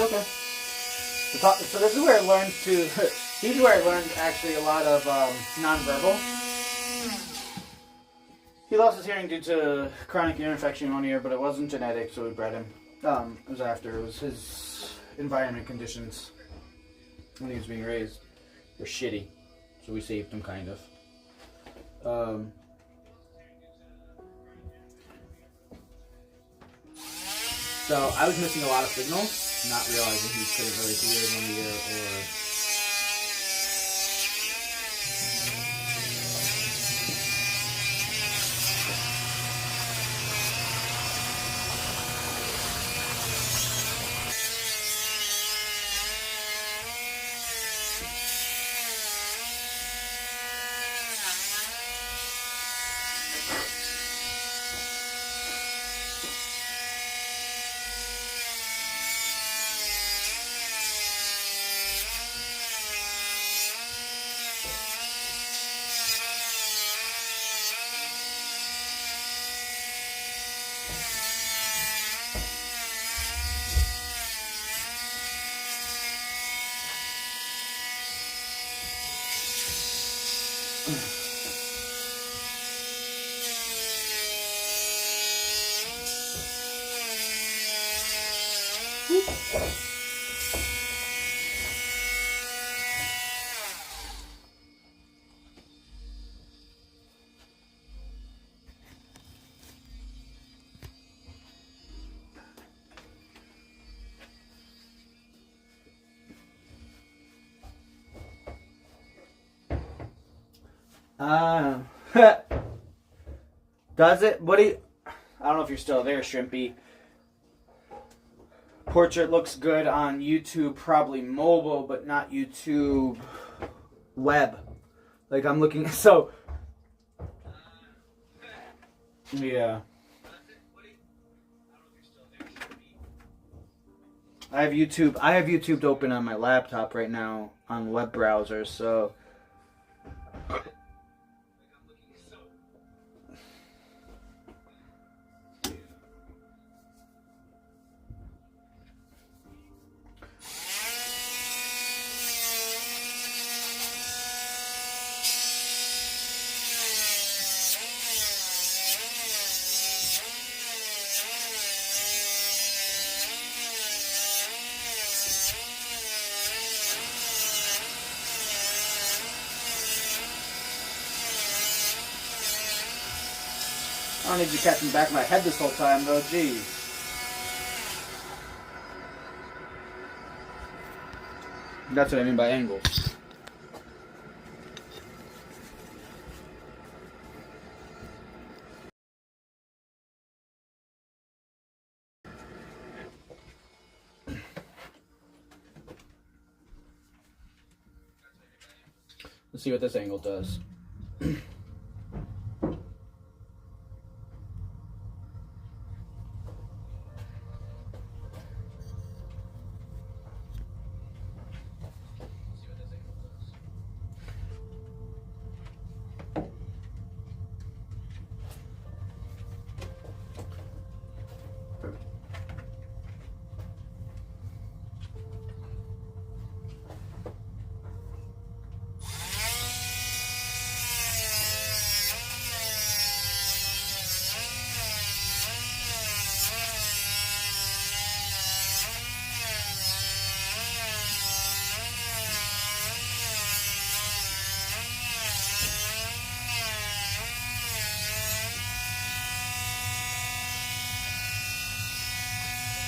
okay. So this is where I learned to. This is where I learned actually a lot of nonverbal. He lost his hearing due to chronic ear infection in one ear, but it wasn't genetic, so we bred him. It was after. It was his environment conditions when he was being raised were shitty, so we saved him kind of. So I was missing a lot of signals, not realizing he couldn't really hear in one ear or. Does it? What do you... I don't know if you're still there, Shrimpy. Portrait looks good on YouTube, probably mobile, but not YouTube web. Like I'm looking... So... Yeah. I have YouTube open on my laptop right now on web browser, so... I don't need you catching the back of my head this whole time, though. Jeez. That's what I mean by angles. Let's see what this angle does.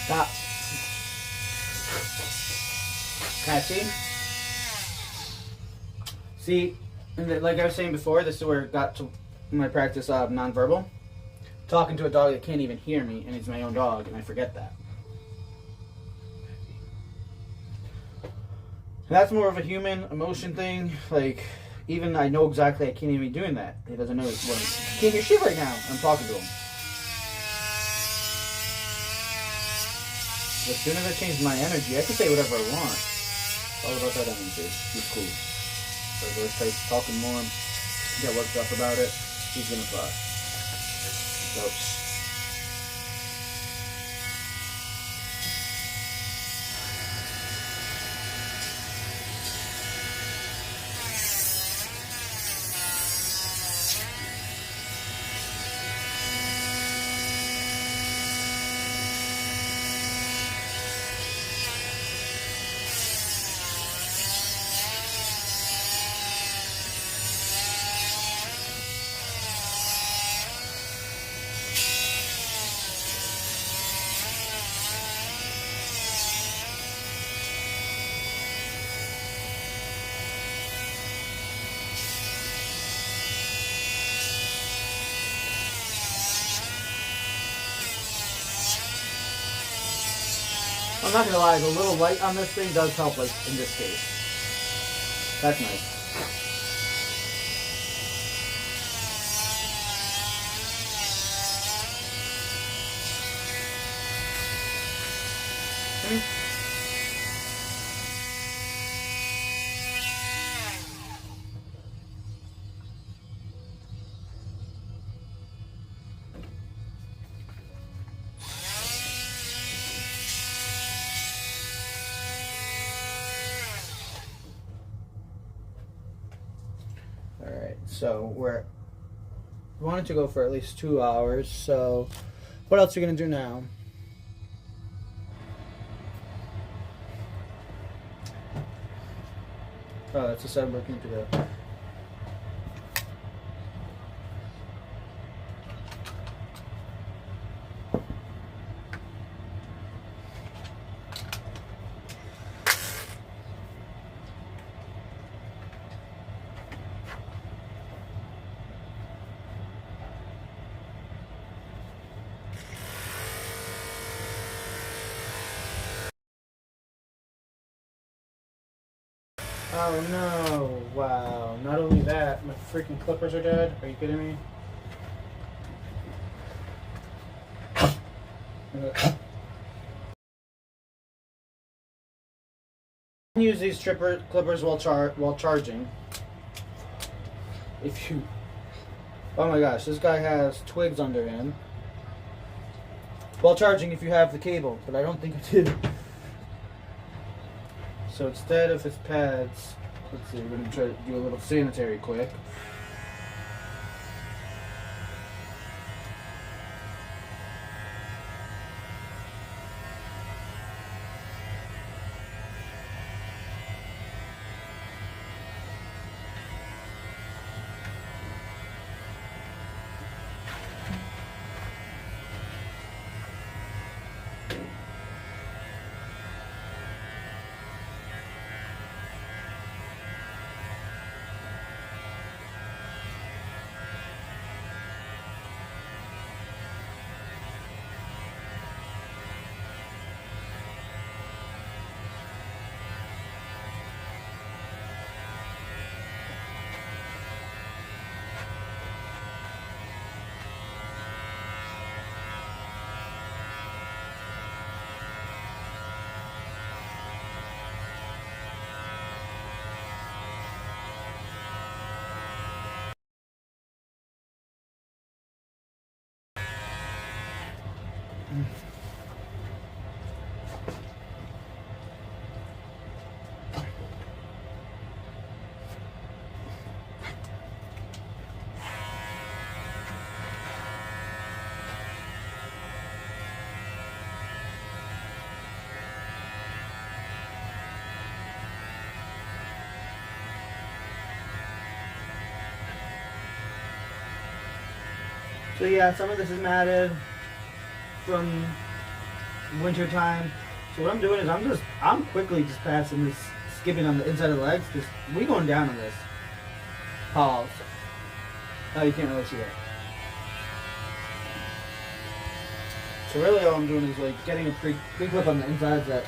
Stop. Can I see? See, like I was saying before, this is where it got to my practice of nonverbal. Talking to a dog that can't even hear me, and it's my own dog, and I forget that. And that's more of a human emotion thing. Like, even I know exactly I can't even be doing that. He doesn't know what he can't hear shit right now. I'm talking to him. As soon as I change my energy, I can say whatever I want. It's all about that energy. He's cool. So if I start talking more, get worked up about it, he's gonna fuck. So, I'm not gonna lie, the little light on this thing does help, like, in this case. That's nice. Alright, so we wanted to go for at least 2 hours, so what else are you gonna do now? Oh, that's the side working to go. Oh no, wow. Not only that, my freaking clippers are dead. Are you kidding me? Use these clippers while charging. If you... Oh my gosh, this guy has twigs under him. While charging if you have the cable, but I don't think I did. So instead of his pads, let's see, we're going to try to do a little sanitary quick. So yeah, some of this is matted from winter time. So what I'm doing is I'm quickly just passing this, skipping on the inside of the legs, because we going down on this. Pause. Oh, you can't really see that. So really all I'm doing is like getting a pre-clip on the insides that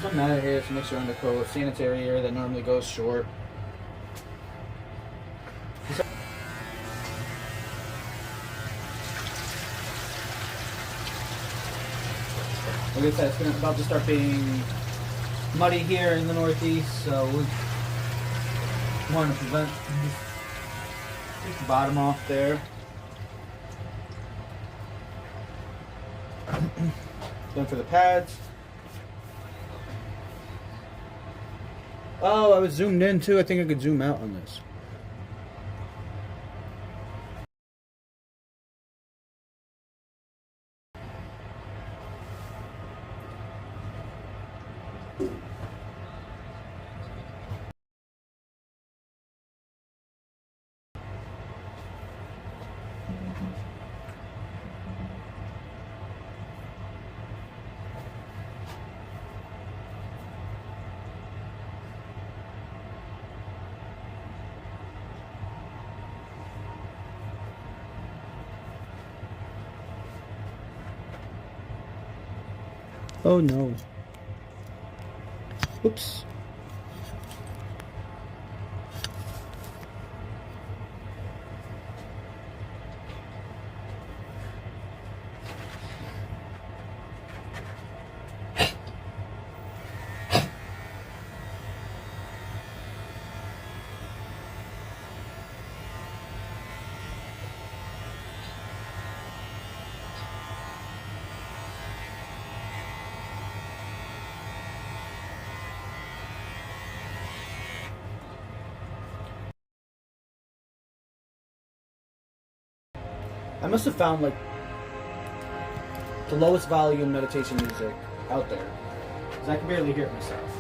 some matted here, some extra undercoat, sanitary area that normally goes short. Like I said, it's about to start being muddy here in the Northeast, so we want to prevent take the bottom off there. Then for the pads. Oh, I was zoomed in too. I think I could zoom out on this. Oh no. Oops. I must have found like the lowest volume meditation music out there, because I can barely hear it myself.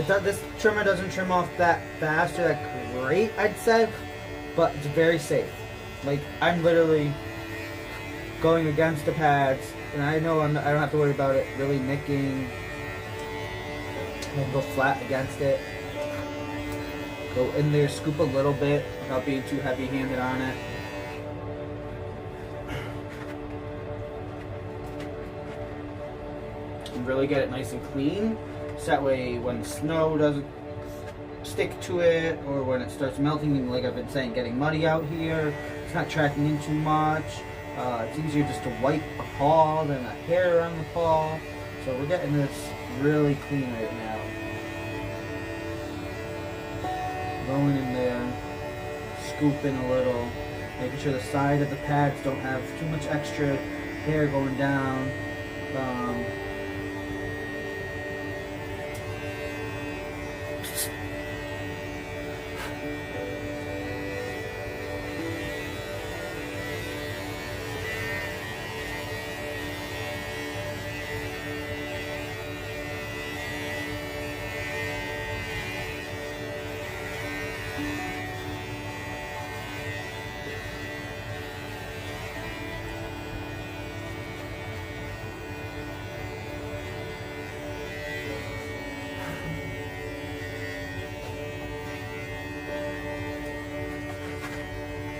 So this trimmer doesn't trim off that fast or that great, I'd say, but it's very safe. Like, I'm literally going against the pads, and I know I don't have to worry about it really nicking. I can go flat against it. Go in there, scoop a little bit without being too heavy-handed on it. And really get it nice and clean. So that way when snow doesn't stick to it, or when it starts melting, like I've been saying, getting muddy out here, it's not tracking in too much. It's easier just to wipe a paw than a hair around the paw. So we're getting this really clean right now. Going in there, scooping a little, making sure the side of the pads don't have too much extra hair going down.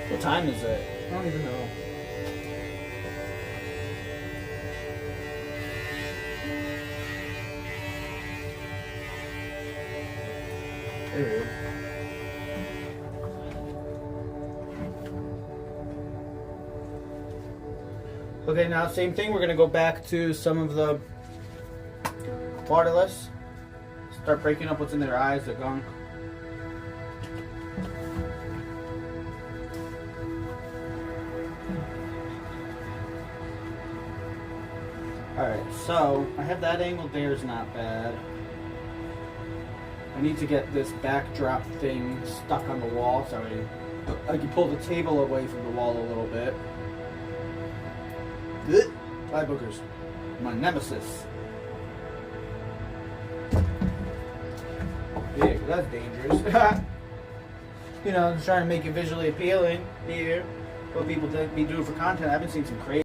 What time is it? I don't even know. There we go. Okay, now same thing. We're gonna go back to some of the waterless. Start breaking up what's in their eyes, the gunk. Alright, so I have that angle there is not bad. I need to get this backdrop thing stuck on the wall so I can pull the table away from the wall a little bit. Fly boogers. My nemesis. Yeah, that's dangerous. You know, just trying to make it visually appealing here. What people be doing for content. I've been seeing some crazy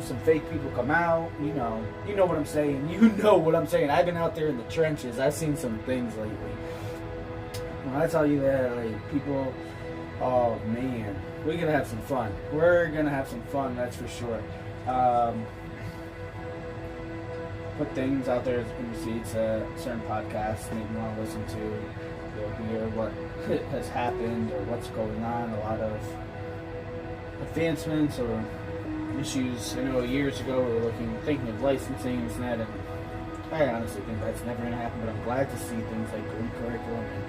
some fake people come out. You know what I'm saying. You know what I'm saying. I've been out there in the trenches. I've seen some things lately. When I tell you that, like, people, oh man, we're gonna have some fun. We're gonna have some fun, that's for sure. Put things out there in receipts, certain podcasts make you want to listen to. You'll hear what has happened or what's going on. A lot of advancements or issues. I know years ago we were thinking of licensing and that, and I honestly think that's never going to happen. But I'm glad to see things like Greek curriculum and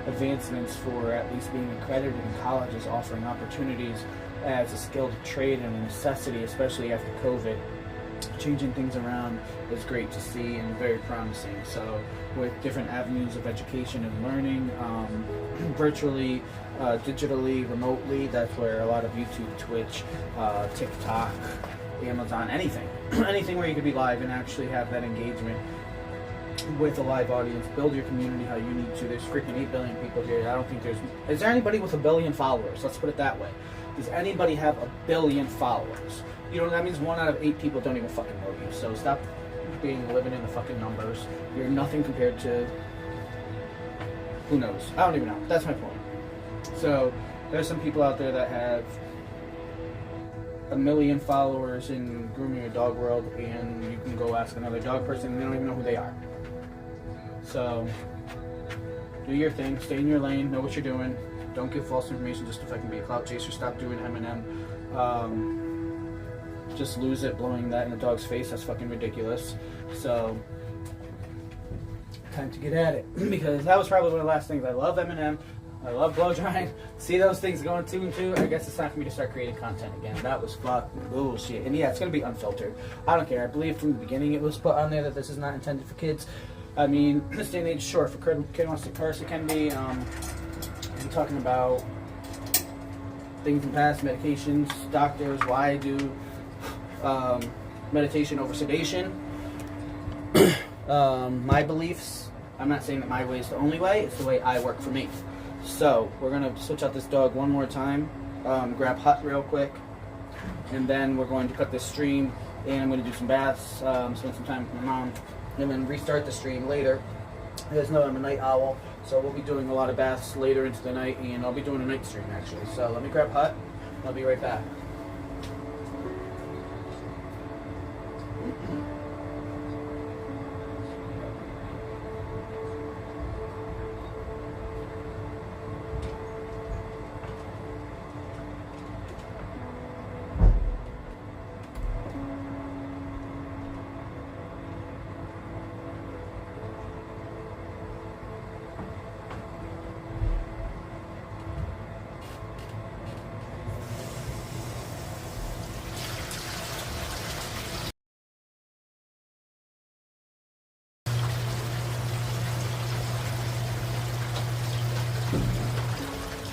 advancements for at least being accredited in colleges, offering opportunities as a skilled trade and a necessity, especially after COVID. Changing things around is great to see and very promising. So with different avenues of education and learning, virtually, digitally, remotely, that's where a lot of YouTube, Twitch, TikTok, Amazon, anything where you could be live and actually have that engagement with a live audience, build your community how you need to. There's freaking 8 billion people here. I don't think is there anybody with 1 billion followers? Let's put it that way. Does anybody have 1 billion followers? You know, that means 1 out of 8 people don't even fucking know you. So stop living in the fucking numbers. You're nothing compared to, who knows? I don't even know. That's my point. So there's some people out there that have 1 million followers in grooming a dog world, and you can go ask another dog person and they don't even know who they are. So do your thing, stay in your lane, know what you're doing. Don't give false information just to fucking be a clout chaser. Stop doing Eminem. Just lose it blowing that in a dog's face. That's fucking ridiculous. So time to get at it, because that was probably one of the last things. I love Eminem. I love blow drying. See those things going 2 and 2. I guess it's time for me to start creating content again. That was fucking bullshit. And yeah, it's gonna be unfiltered. I don't care. I believe from the beginning it was put on there that this is not intended for kids. I mean, this day and age, sure, if a kid wants to curse, it can be. I'm talking about things in the past, medications, doctors, why I do meditation over sedation. My beliefs, I'm not saying that my way is the only way, it's the way I work for me. So we're going to switch out this dog one more time, grab Hut real quick, and then we're going to cut this stream, and I'm going to do some baths, spend some time with my mom, and then restart the stream later. You guys know I'm a night owl, so we'll be doing a lot of baths later into the night, and I'll be doing a night stream actually. So let me grab Hut, I'll be right back.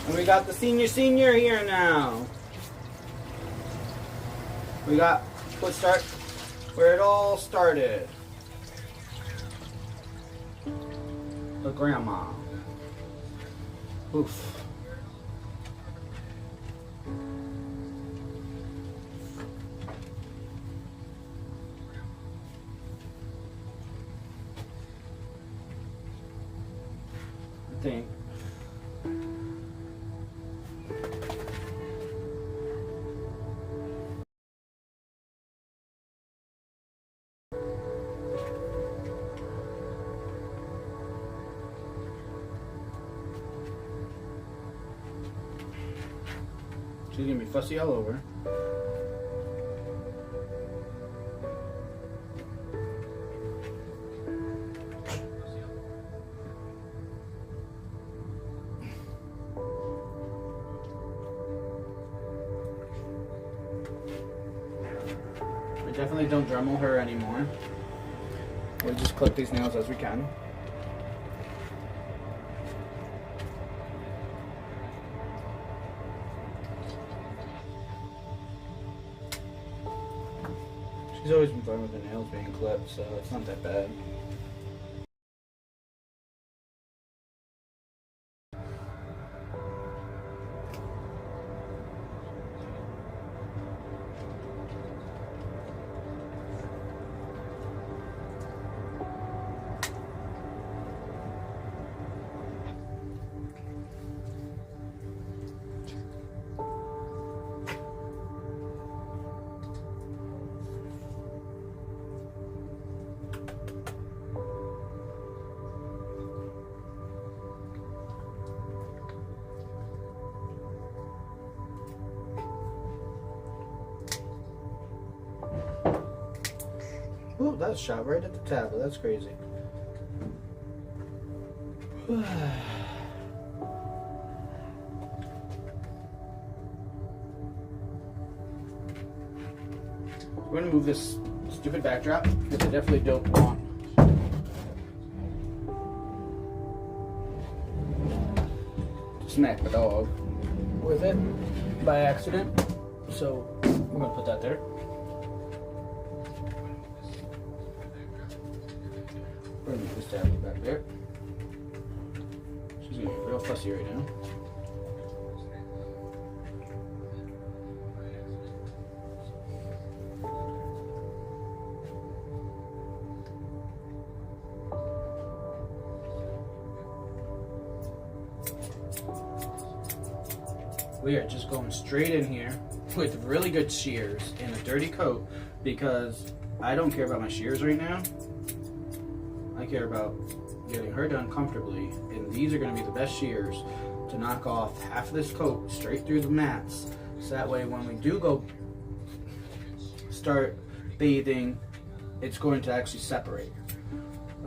And we got the senior here now. Let's start where it all started. The grandma. Oof. I think. She's gonna be fussy all over. We definitely don't Dremel her anymore. We'll just clip these nails as we can. She's always been fine with the nails being clipped, so it's not that bad. that shot right at the tablet. That's crazy. We're gonna move this stupid backdrop because I definitely don't want to smack the dog with it by accident. So I'm gonna put that there. We're gonna move this tablet back there. She's gonna be real fussy right now. We are just going straight in here with really good shears and a dirty coat because I don't care about my shears right now. I care about getting her done comfortably, and these are going to be the best shears to knock off half of this coat straight through the mats, so that way when we do go start bathing, it's going to actually separate.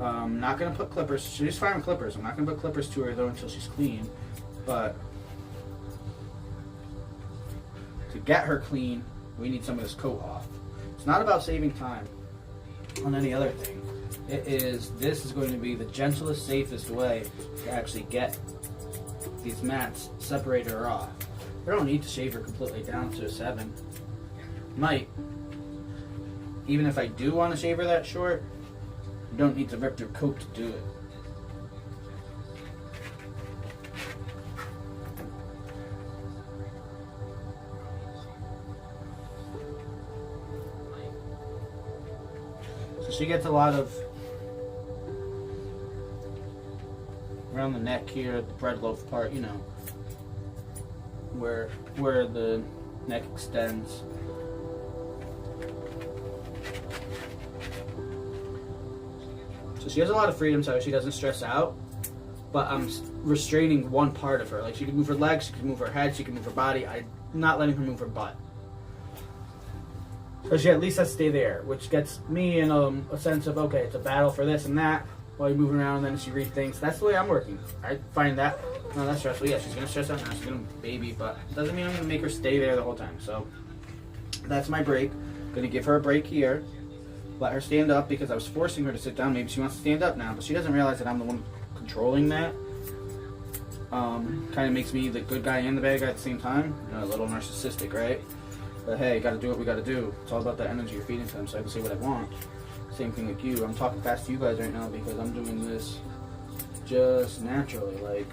I'm not going to put clippers. She's fine with clippers. I'm not going to put clippers to her though until she's clean, but to get her clean, we need some of this coat off. It's not about saving time on any other thing. This is going to be the gentlest, safest way to actually get these mats separated or off. I don't need to shave her completely down to a 7. Might. Even if I do want to shave her that short, you don't need to rip your coat to do it. She gets a lot of around the neck here, the bread loaf part, you know, where the neck extends. So she has a lot of freedom, so she doesn't stress out. But I'm restraining one part of her. Like she can move her legs, she can move her head, she can move her body. I'm not letting her move her butt. So she at least has to stay there, which gets me in a sense of, okay, it's a battle for this and that while you're moving around, and then she rethinks. That's the way I'm working. I find that not that stressful. Yeah, she's going to stress out now. She's going to baby, but it doesn't mean I'm going to make her stay there the whole time. So that's my break. Going to give her a break here. Let her stand up because I was forcing her to sit down. Maybe she wants to stand up now, but she doesn't realize that I'm the one controlling that. Kind of makes me the good guy and the bad guy at the same time. You know, a little narcissistic, right? But hey, gotta do what we gotta do. It's all about the energy you're feeding to them so I can say what I want. Same thing with you. I'm talking fast to you guys right now because I'm doing this just naturally. Like,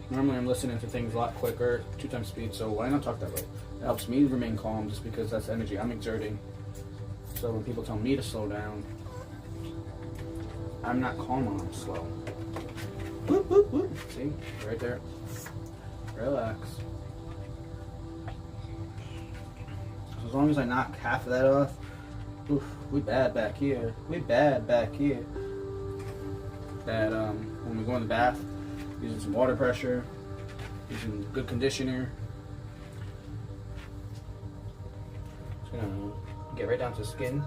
normally I'm listening to things a lot quicker, 2 times speed, so why not talk that way? It helps me remain calm just because that's energy I'm exerting. So when people tell me to slow down, I'm not calm when I'm slow. Whoop, whoop, whoop. See? Right there. Relax. So as long as I knock half of that off, oof, we bad back here. We bad back here. That when we go in the bath, using some water pressure, using good conditioner. Just gonna get right down to the skin.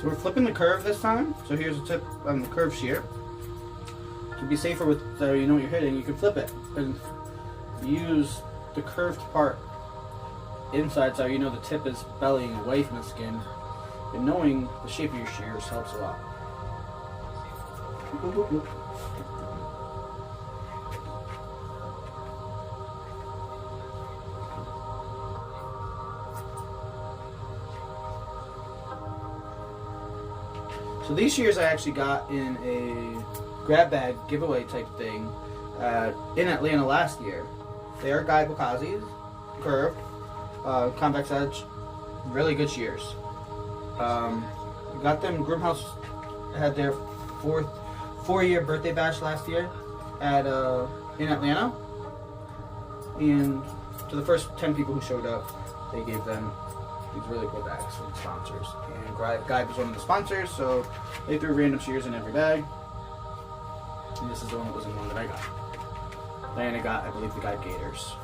So we're flipping the curve this time. So here's a tip on the curve shear. To be safer with, you know what you're hitting, you can flip it and use the curved part inside so you know the tip is bellying away from the skin. And knowing the shape of your shears helps a lot. Whoop, whoop, whoop. So these shears I actually got in a grab bag giveaway type thing. in Atlanta last year. They are Guy Bukazis, curved, convex edge, really good shears. Got them. Groomhouse had their 4-year birthday bash last year at in Atlanta, and to the first 10 people who showed up, they gave them these really cool bags from sponsors. And Guy was one of the sponsors, so they threw random shears in every bag. And this is the one that was in one that I got. Diana got, I believe, the Guy Gators.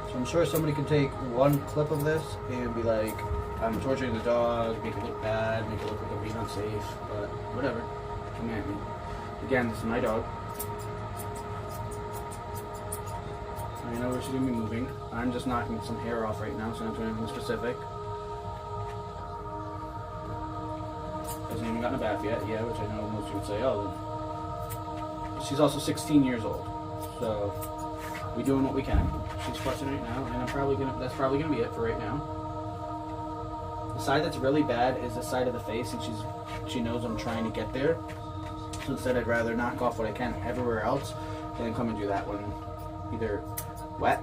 So I'm sure somebody can take one clip of this and be like, I'm torturing the dog, make it look bad, make it look like I'm being unsafe, but whatever. Come at me. Again, this is my dog. I know where she's gonna be moving. I'm just knocking some hair off right now, so I'm not doing anything specific. Hasn't even gotten a bath yet, yeah, which I know most people would say, oh, then. She's also 16 years old, so we're doing what we can. She's fussing right now, and that's probably gonna be it for right now. The side that's really bad is the side of the face, and she knows I'm trying to get there. So instead, I'd rather knock off what I can everywhere else, and then come and do that one, either wet.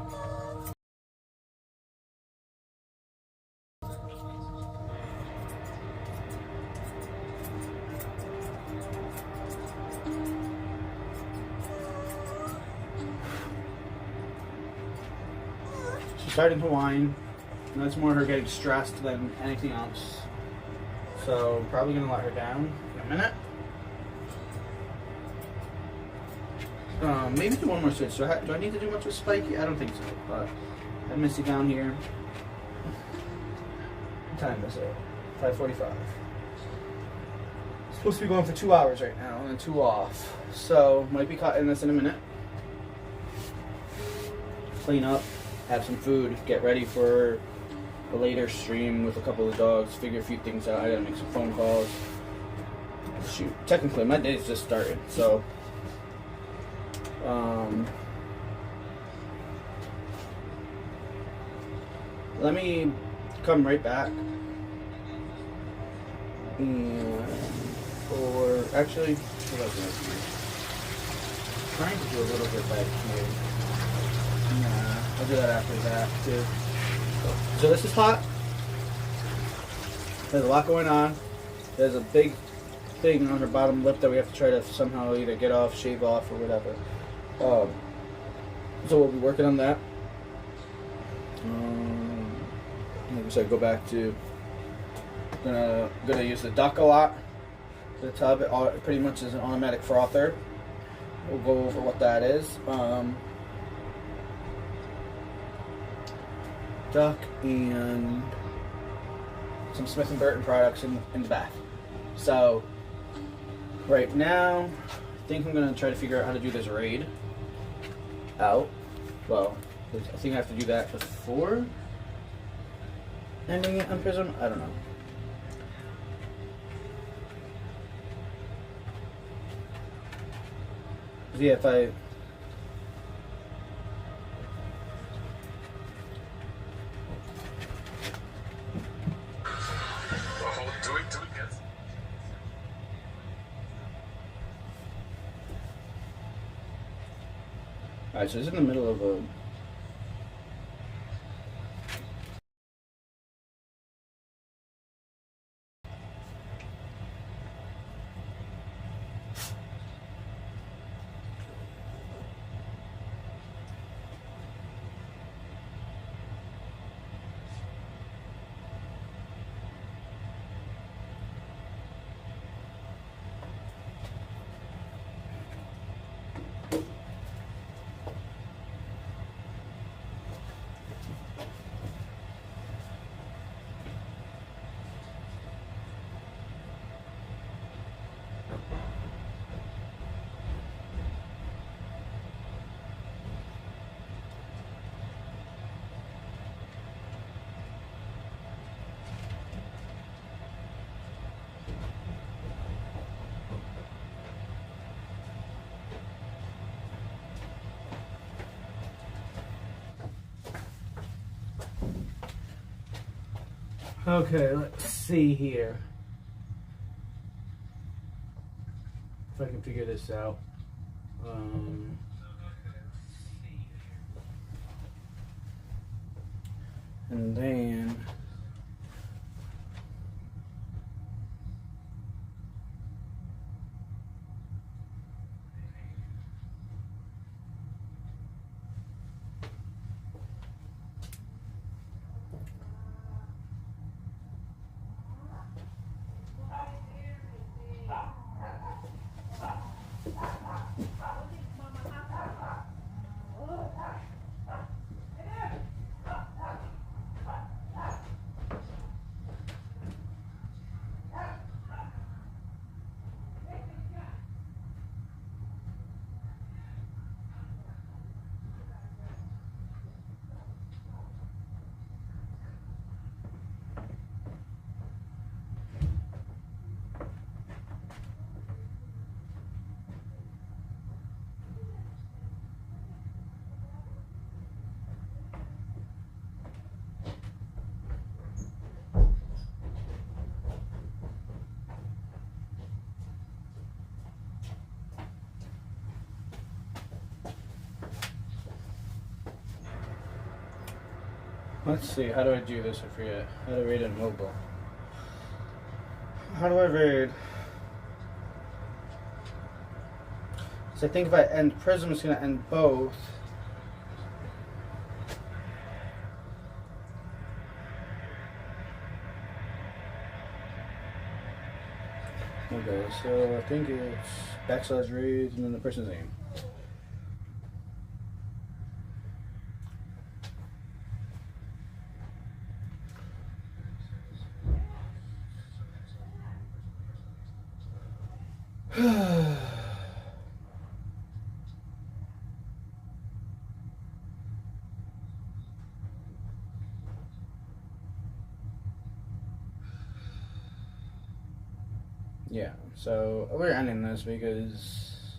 She's starting to whine, and that's more her getting stressed than anything else. So I'm probably gonna let her down in a minute. Maybe do one more switch. Do I need to do much with Spiky? I don't think so, but I have Missy down here. What time is it? 5:45. Supposed to be going for 2 hours right now, and then 2 off. So, might be cutting this in a minute. Clean up, have some food, get ready for a later stream with a couple of the dogs, figure a few things out. I gotta make some phone calls. Shoot, technically my day's just started, so let me come right back. And actually, what was I trying to do a little bit back here. Nah, I'll do that after that too. So this is hot. There's a lot going on. There's a big thing on her bottom lip that we have to try to somehow either get off, shave off, or whatever. So we'll be working on that. Like I said, go back to gonna use the duck a lot. The tub, it pretty much is an automatic frother. We'll go over what that is. Duck and some Smith & Burton products in the bath. So right now, I think I'm gonna try to figure out how to do this raid out. Well, I think I have to do that before ending it on Prism. I don't know. Yeah, if I Alright, so it's in the middle of a Okay, let's see here. If I can figure this out. And then let's see, how do I do this? I forget. How do I read in mobile? How do I read? So I think if I end Prism, it's going to end both. Okay, so I think it's backslash reads and then the person's name. Yeah, so we're ending this because,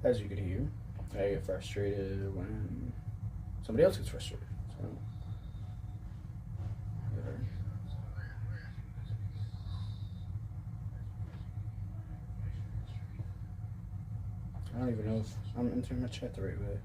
as you could hear, I get frustrated when somebody else gets frustrated. So, I don't even know if I'm entering my chat the right way.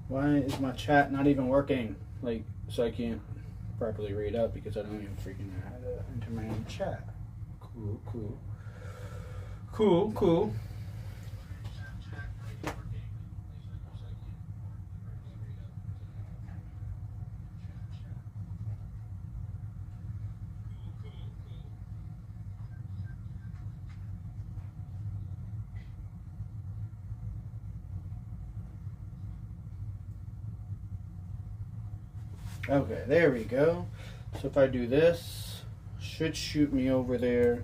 Why is my chat not even working? Like, so I can't properly read up because I don't even freaking know how to enter my own chat. Cool. Okay, there we go. So if I do this, should shoot me over there.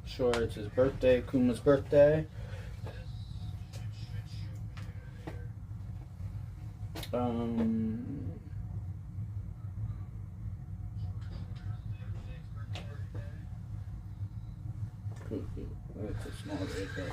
Sure, it's his birthday, Kuma's birthday. Cool. That's a small bit, but